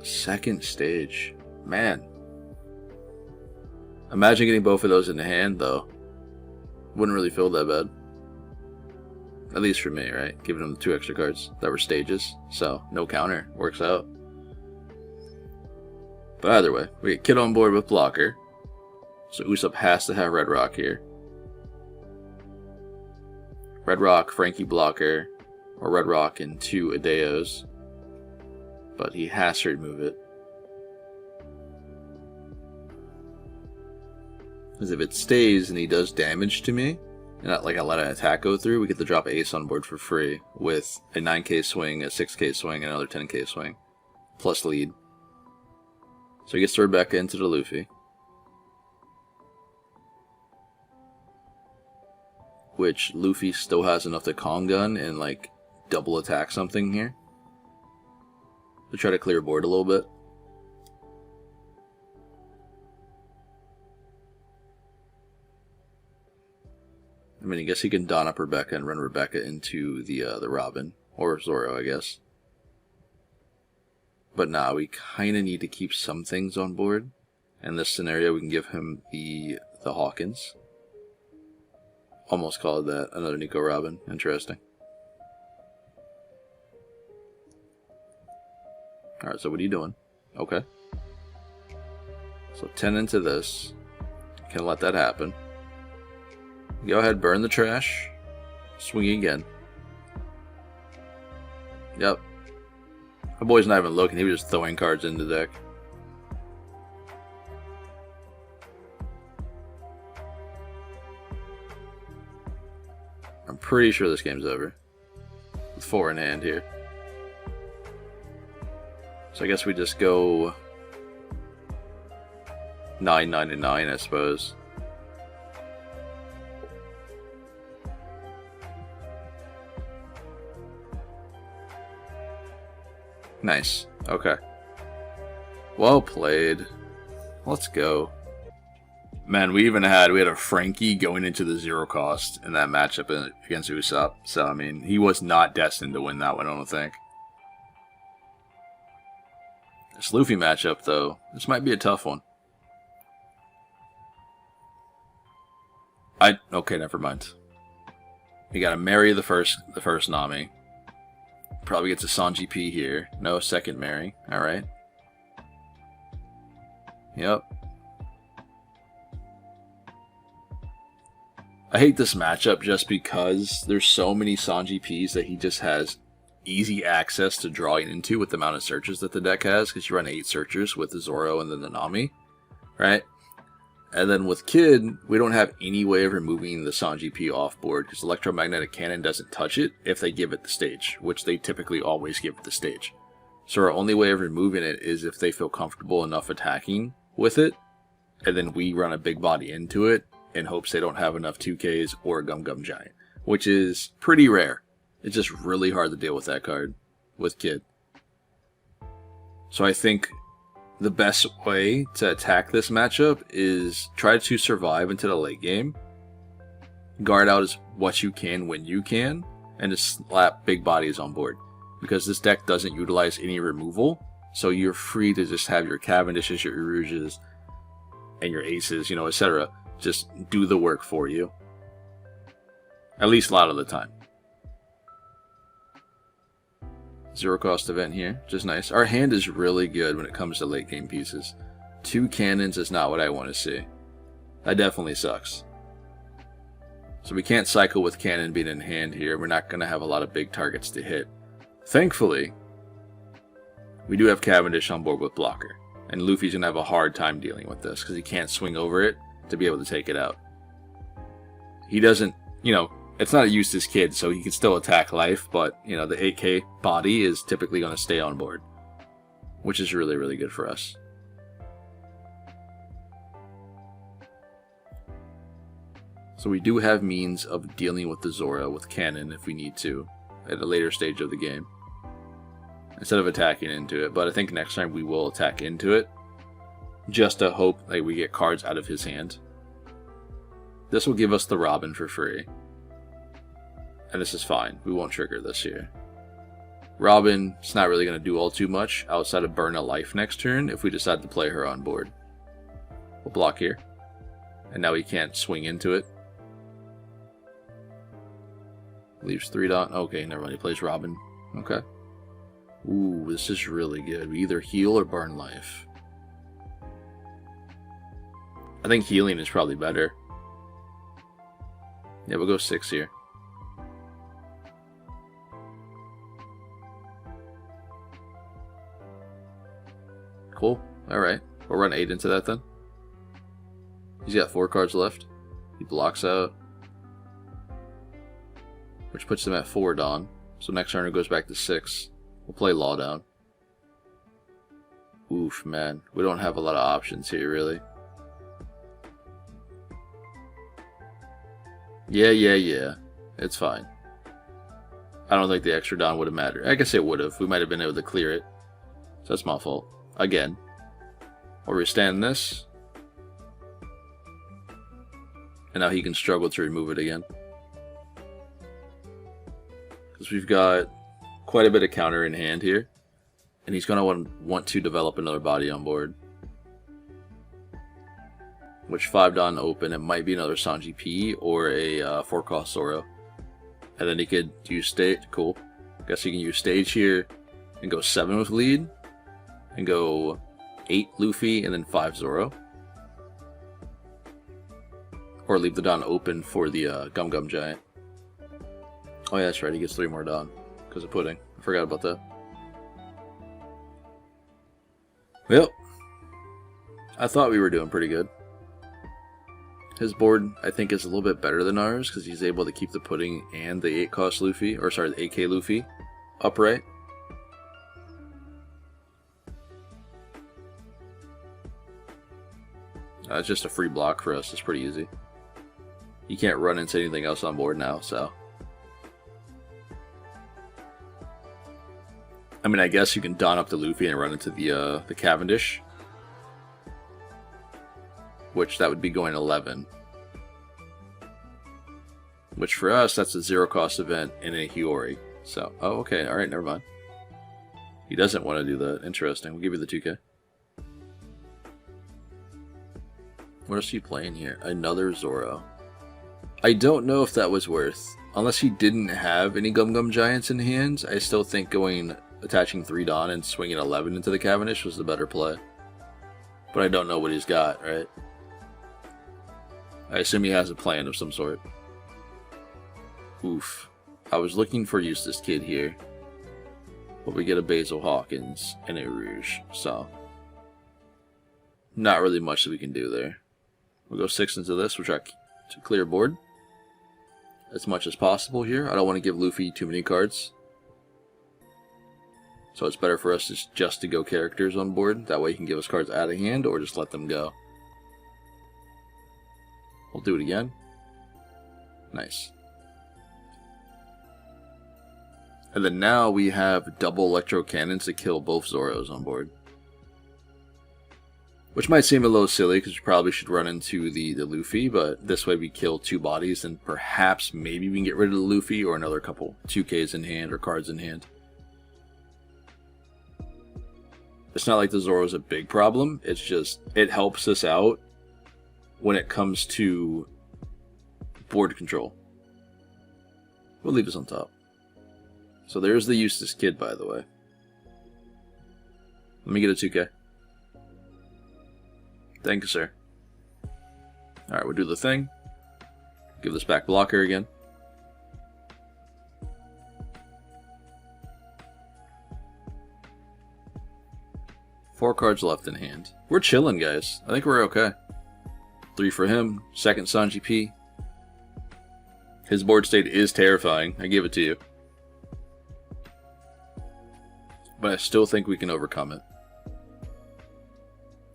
Second stage. Man. Imagine getting both of those in the hand, though. Wouldn't really feel that bad. At least for me, right? Giving them the 2 extra cards that were stages, so no counter. Works out. But either way, we get Kid on board with blocker. So Usopp has to have Red Rock here. Red Rock, Frankie blocker, or Red Rock and 2 Adeos. But he has to remove it. Because if it stays and he does damage to me, and I let an attack go through, we get to drop Ace on board for free with a 9k swing, a 6k swing, and another 10k swing. Plus lead. So he gets the Rebecca into the Luffy. Which Luffy still has enough to Kong gun and like double attack something here. To try to clear board a little bit. I mean, I guess he can don up Rebecca and run Rebecca into the Robin. Or Zoro, I guess. But nah, we kind of need to keep some things on board. In this scenario, we can give him the Hawkins. Almost called that another Nico Robin. Interesting. Alright, so what are you doing? Okay. So 10 into this. Can't let that happen. Go ahead, burn the trash. Swing again. Yep. My boy's not even looking, he was just throwing cards in the deck. I'm pretty sure this game's over. With 4 in hand here. So I guess we just go 9, 9, and 9, I suppose. Nice. Okay. Well played. Let's go. Man, we had a Frankie going into the 0 cost in that matchup against Usopp. So, I mean, he was not destined to win that one, I don't think. This Luffy matchup, though, this might be a tough one. Okay, never mind. You gotta marry the first Nami. Probably gets a Sanji P here. No, second marry. Alright. Yep. I hate this matchup just because there's so many Sanji Ps that he just has easy access to drawing into with the amount of searches that the deck has, because you run 8 searchers with the Zoro and then the Nami, right? And then with Kid, we don't have any way of removing the Sanji P off board, because Electromagnetic Cannon doesn't touch it if they give it the stage, which they typically always give it the stage. So our only way of removing it is if they feel comfortable enough attacking with it, and then we run a big body into it in hopes they don't have enough 2Ks or a Gum Gum Giant, which is pretty rare. It's just really hard to deal with that card with Kid. So I think the best way to attack this matchup is try to survive into the late game, guard out as what you can when you can, and just slap big bodies on board. Because this deck doesn't utilize any removal, so you're free to just have your Cavendishes, your Uruges, and your Aces, you know, etc. just do the work for you. At least a lot of the time. 0 cost event here, just nice. Our hand is really good when it comes to late game pieces. 2 cannons is not what I want to see. That definitely sucks. So we can't cycle with cannon being in hand here. We're not going to have a lot of big targets to hit. Thankfully, we do have Cavendish on board with blocker. And Luffy's going to have a hard time dealing with this because he can't swing over it to be able to take it out. He doesn't, you know, it's not a Eustace KID, so he can still attack life, but, you know, the 8k body is typically going to stay on board, which is really, really good for us. So we do have means of dealing with the Zoro with cannon if we need to, at a later stage of the game. instead of attacking into it. But I think next time we will attack into it, just to hope like we get cards out of his hand. This will give us the Robin for free. And this is fine. We won't trigger this here. Robin, it's not really going to do all too much outside of burn a life next turn if we decide to play her on board. We'll block here. And now he can't swing into it. Leaves 3 dot. Okay, never mind. He plays Robin. Okay. Ooh, this is really good. We either heal or burn life. I think healing is probably better. Yeah, we'll go 6 here. Cool. Alright. We'll run 8 into that then. He's got 4 cards left. He blocks out. Which puts him at 4 Dawn. So next turn it goes back to 6. We'll play Law down. Oof, man. We don't have a lot of options here, really. Yeah. It's fine. I don't think the extra Dawn would have mattered. I guess it would have. We might have been able to clear it. So that's my fault. Again. Or we stand this. And now he can struggle to remove it again. Because we've got quite a bit of counter in hand here. And he's going to want to develop another body on board. Which 5 Dawn open, it might be another Sanji P or a 4-cost Zoro. And then he could use stage. Cool. Guess he can use stage here and go 7 with lead. And go 8 Luffy and then 5 Zoro. Or leave the Dawn open for the Gum Gum Giant. Oh yeah, that's right, he gets 3 more Dawn because of Pudding. I forgot about that. Well, I thought we were doing pretty good. His board, I think, is a little bit better than ours because he's able to keep the Pudding and the 8-cost Luffy, or sorry, the 8k Luffy upright. It's just a free block for us. It's pretty easy. You can't run into anything else on board now, so. I mean, I guess you can Dawn up the Luffy and run into the Cavendish. Which, that would be going 11. Which for us, that's a 0-cost event in a Hiyori. So, oh, okay, alright, never mind. He doesn't want to do that. Interesting. We'll give you the 2k. What else are you playing here? Another Zoro. I don't know if that was worth. Unless he didn't have any Gum Gum Giants in hands, I still think attaching 3 Dawn and swinging 11 into the Cavendish was the better play. But I don't know what he's got, right? I assume he has a plan of some sort. Oof. I was looking for Eustace KID here. But we get a Basil Hawkins and a Rouge, so. Not really much that we can do there. We'll go 6 into this. We'll try to clear board as much as possible here. I don't want to give Luffy too many cards. So it's better for us just to go characters on board. That way he can give us cards out of hand or just let them go. We'll do it again. Nice. And then now we have double electro cannons to kill both Zoros on board. Which might seem a little silly because we probably should run into the Luffy, but this way we kill 2 bodies and perhaps maybe we can get rid of the Luffy or another couple 2Ks in hand or cards in hand. It's not like the Zoro's a big problem, it's just, it helps us out when it comes to board control. We'll leave this on top. So there's the Eustace KID, by the way. Let me get a 2K. Thank you, sir. Alright, we'll do the thing. Give this back blocker again. Four cards left in hand. We're chilling, guys. I think we're okay. 3 for him. Second Sanji P. His board state is terrifying. I give it to you. But I still think we can overcome it.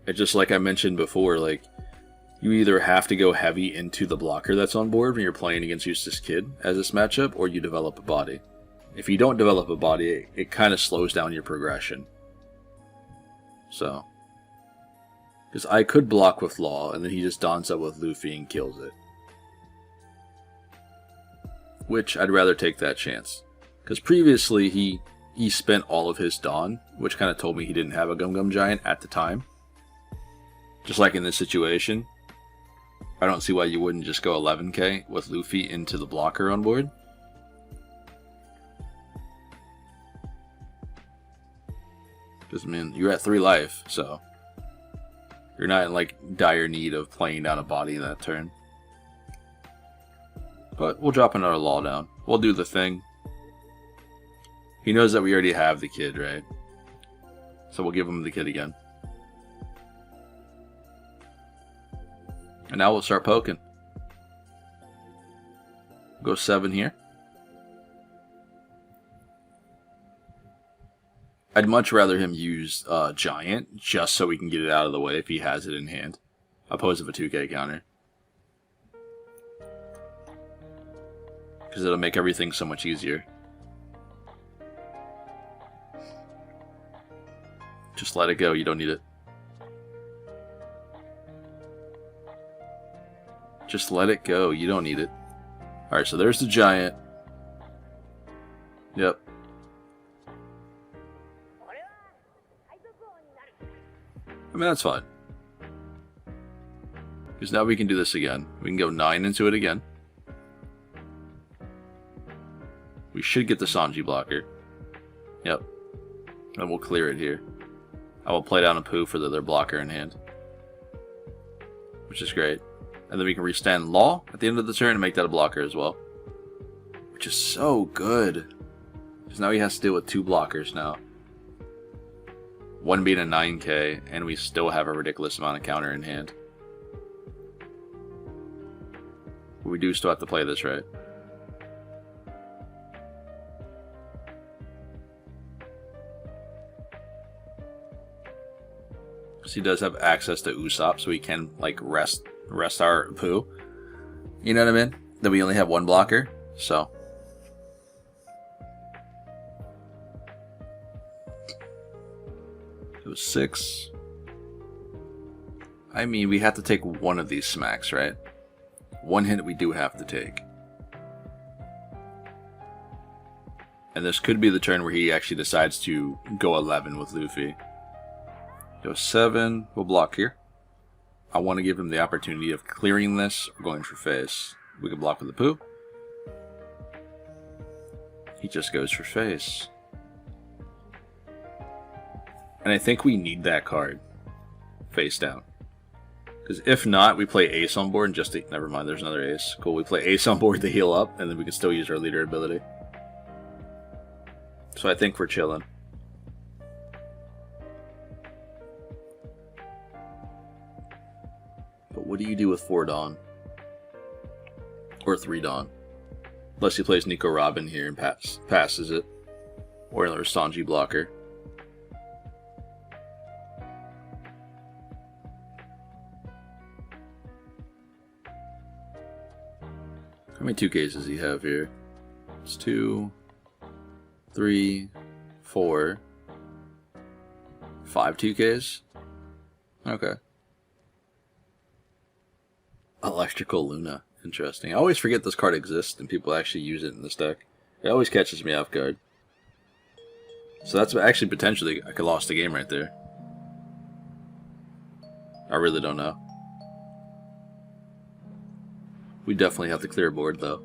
It's just like I mentioned before, like, you either have to go heavy into the blocker that's on board when you're playing against Eustace KID as this matchup, or you develop a body. if you don't develop a body, it kind of slows down your progression. So, because I could block with Law, and then he just dons up with Luffy and kills it. Which, I'd rather take that chance. Because previously, he spent all of his Dawn, which kind of told me he didn't have a Gum Gum Giant at the time. Just like in this situation, I don't see why you wouldn't just go 11k with Luffy into the blocker on board. Because, I mean, you're at 3 life, so you're not in, like, dire need of playing down a body in that turn. But we'll drop another Law down. We'll do the thing. He knows that we already have the Kid, right? So we'll give him the Kid again. And now we'll start poking. Go 7 here. I'd much rather him use Giant, just so we can get it out of the way if he has it in hand, opposed to a 2k counter. Because it'll make everything so much easier. Just let it go, you don't need it. Just let it go, you don't need it. Alright, so there's the Giant. Yep. I mean, that's fine. Because now we can do this again. We can go 9 into it again. We should get the Sanji blocker. Yep. And we'll clear it here. I will play down a Pooh for their blocker in hand. Which is great. And then we can restand Law at the end of the turn and make that a blocker as well. Which is so good. Because now he has to deal with 2 blockers now. One being a 9k, and we still have a ridiculous amount of counter in hand. We do still have to play this, right? Because he does have access to Usopp, so he can, like, rest our Pooh. You know what I mean? That we only have 1 blocker, so... It was 6. I mean, we have to take one of these smacks, right? One hit we do have to take. And this could be the turn where he actually decides to go 11 with Luffy. Go 7. We'll block here. I want to give him the opportunity of clearing this or going for face. We can block with the Pooh. He just goes for face. And I think we need that card face down. Because if not, we play Ace on board and just to, never mind, there's another Ace. Cool, we play Ace on board to heal up, and then we can still use our leader ability. So I think we're chilling. But what do you do with 4 Dawn? Or 3 Dawn? Unless he plays Nico Robin here and passes it. Or another Sanji blocker. How many 2Ks does he have here? It's 2, 3, 4, 5 2Ks? Okay. Electrical Luna. Interesting. I always forget this card exists and people actually use it in this deck. It always catches me off guard. So that's actually potentially, I could lost the game right there. I really don't know. We definitely have to clear board though.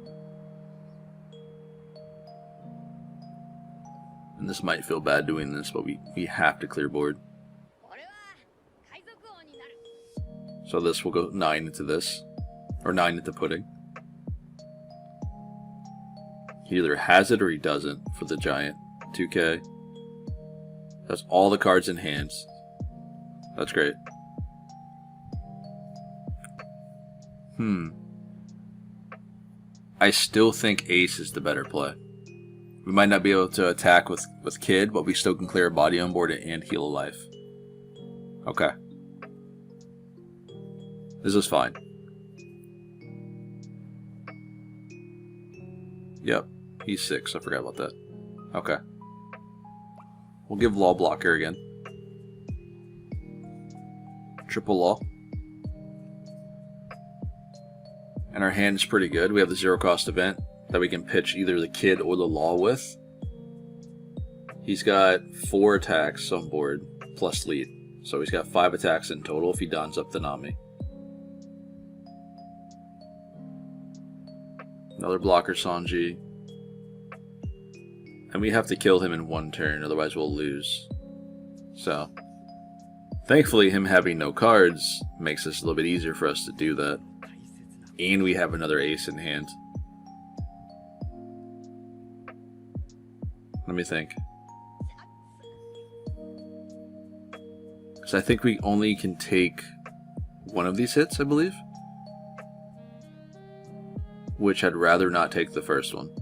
And this might feel bad doing this, but we have to clear board. So this will go 9 into this. Or 9 into pudding. He either has it or he doesn't for the Giant. 2k. That's all the cards in hands. That's great. I still think Ace is the better play. We might not be able to attack with Kid, but we still can clear a body on board and heal a life. Okay. This is fine. Yep, he's 6. I forgot about that. Okay. We'll give Law Blocker again. Triple Law. And our hand is pretty good. We have the 0-cost event that we can pitch either the Kid or the Law with. He's got 4 attacks on board, plus lead. So he's got 5 attacks in total if he dons up the Nami. Another blocker Sanji. And we have to kill him in 1 turn, otherwise we'll lose. So, thankfully him having no cards makes this a little bit easier for us to do that. And we have another ace in hand. Let me think. Because I think we only can take 1 of these hits, I believe. Which I'd rather not take the first one.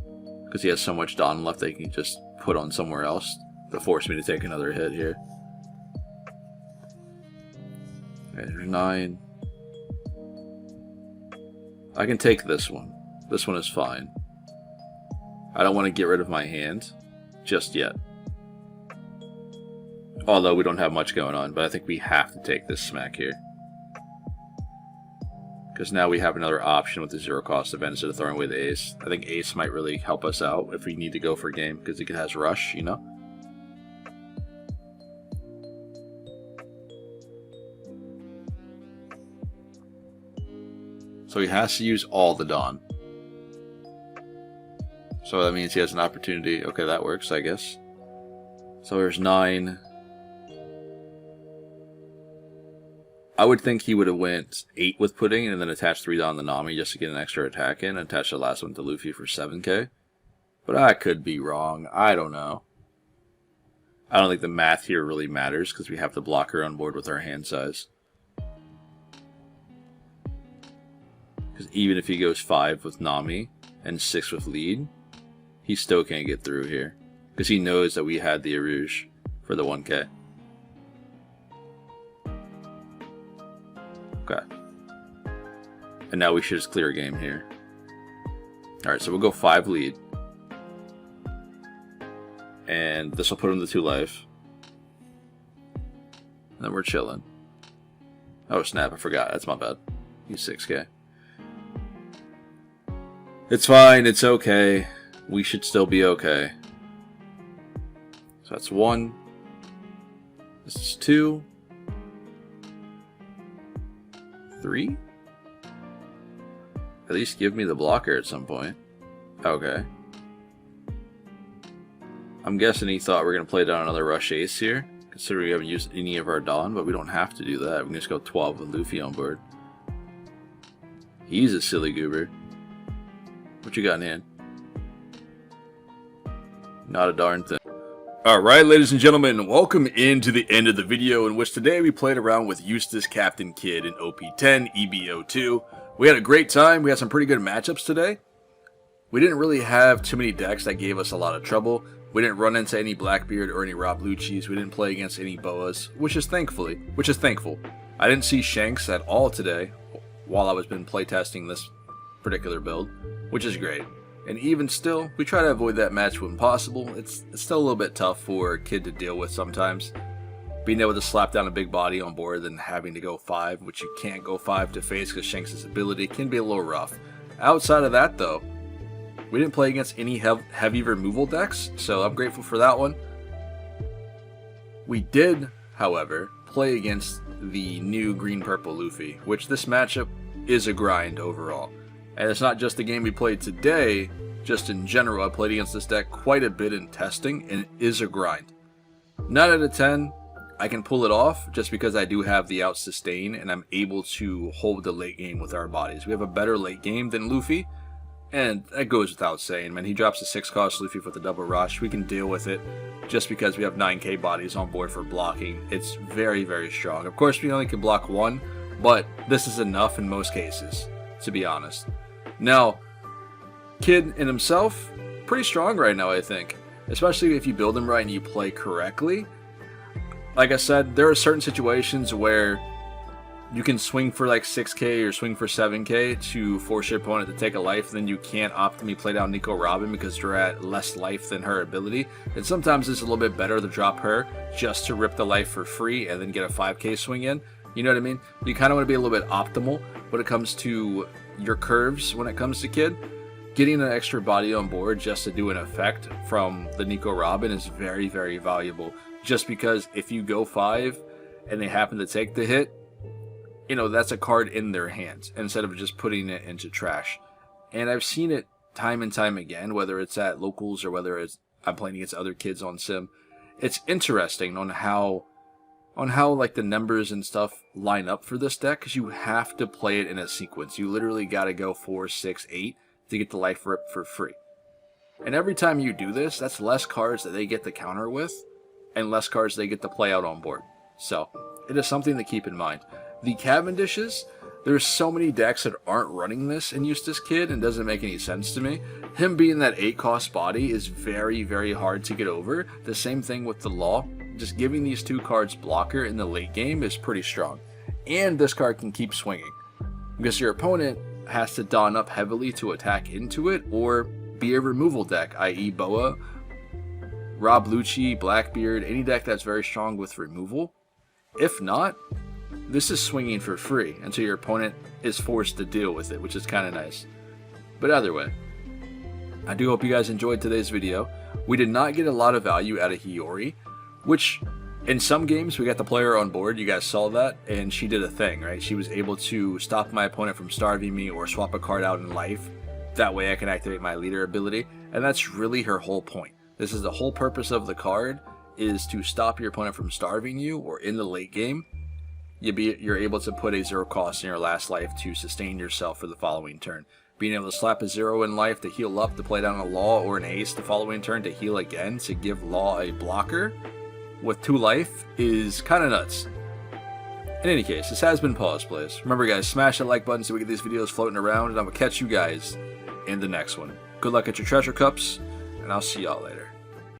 Because he has so much Don left that he can just put on somewhere else to force me to take another hit here. Okay, there's 9. I can take this one. This one is fine. I don't want to get rid of my hand just yet. Although we don't have much going on, but I think we have to take this smack here. Because now we have another option with the 0-cost event instead of throwing away the ace. I think ace might really help us out if we need to go for a game, because it has rush, you know? So he has to use all the Dawn. So that means he has an opportunity. Okay, that works, I guess. So there's 9. I would think he would have went 8 with Pudding and then attached 3 on the Nami just to get an extra attack in and attach the last one to Luffy for 7k. But I could be wrong. I don't know. I don't think the math here really matters because we have the blocker on board with our hand size. Because even if he goes 5 with Nami and 6 with lead, he still can't get through here. Because he knows that we had the Arouge for the 1k. Okay. And now we should just clear a game here. Alright, so we'll go 5 lead. And this will put him to 2 life. And then we're chilling. Oh snap, I forgot. That's my bad. He's 6k. It's fine, it's okay. We should still be okay. So that's 1. This is 2. 3? At least give me the blocker at some point. Okay. I'm guessing he thought we were going to play down another rush ace here, considering we haven't used any of our Dawn, but we don't have to do that. We can just go 12 with Luffy on board. He's a silly goober. What you got in hand? Not a darn thing. Alright, ladies and gentlemen, welcome into the end of the video in which today we played around with Eustace KID in OP10, EBO2. We had a great time. We had some pretty good matchups today. We didn't really have too many decks that gave us a lot of trouble. We didn't run into any Blackbeard or any Rob Lucci's. We didn't play against any Boas, which is thankful. I didn't see Shanks at all today while I was been playtesting this particular build, which is great. And even still, we try to avoid that match when possible. It's still a little bit tough for Kid to deal with sometimes. Being able to slap down a big body on board and having to go 5, which you can't go 5 to face because Shanks' ability can be a little rough. Outside of that though, we didn't play against any heavy removal decks, so I'm grateful for that one. We did, however, play against the new green-purple Luffy, which this matchup is a grind overall. And it's not just the game we played today, just in general, I played against this deck quite a bit in testing, and it is a grind. 9 out of 10, I can pull it off just because I do have the out sustain, and I'm able to hold the late game with our bodies. We have a better late game than Luffy, and that goes without saying, man. He drops a 6-cost Luffy for the double rush. We can deal with it just because we have 9k bodies on board for blocking. It's very, very strong. Of course, we only can block 1, but this is enough in most cases, to be honest. Now, Kid in himself, pretty strong right now, I think. Especially if you build him right and you play correctly. Like I said, there are certain situations where you can swing for like 6k or swing for 7k to force your opponent to take a life, then you can't optimally play down Nico Robin because you're at less life than her ability. And sometimes it's a little bit better to drop her just to rip the life for free and then get a 5k swing in. You know what I mean? You kind of want to be a little bit optimal when it comes to your curves when it comes to Kid. Getting an extra body on board just to do an effect from the Nico Robin is very, very valuable. Just because if you go 5 and they happen to take the hit, you know, that's a card in their hands instead of just putting it into trash. And I've seen it time and time again, whether it's at locals or whether it's I'm playing against other kids on sim. It's interesting on how like the numbers and stuff line up for this deck, because you have to play it in a sequence. You literally got to go 4, 6, 8 to get the life rip for free. And every time you do this, that's less cards that they get to counter with and less cards they get to play out on board. So it is something to keep in mind. The Cavendishes, there's so many decks that aren't running this in Eustace KID and doesn't make any sense to me. Him being that 8 cost body is very, very hard to get over. The same thing with the Law. Just giving these 2 cards blocker in the late game is pretty strong. And this card can keep swinging, because your opponent has to don up heavily to attack into it or be a removal deck, i.e. Boa, Rob Lucci, Blackbeard, any deck that's very strong with removal. If not, this is swinging for free until your opponent is forced to deal with it, which is kind of nice. But either way, I do hope you guys enjoyed today's video. We did not get a lot of value out of Hiyori, which in some games we got the player on board, you guys saw that, and she did a thing, right? She was able to stop my opponent from starving me or swap a card out in life. That way I can activate my leader ability, and that's really her whole point. This is the whole purpose of the card, is to stop your opponent from starving you, or in the late game, you're able to put a 0 cost in your last life to sustain yourself for the following turn. Being able to slap a 0 in life to heal up to play down a Law or an Ace the following turn to heal again to give Law a blocker with 2 life is kind of nuts. In any case, this has been Pawseplays. Remember guys, smash that like button so we get these videos floating around, and I will catch you guys in the next one. Good luck at your treasure cups, and I'll see y'all later.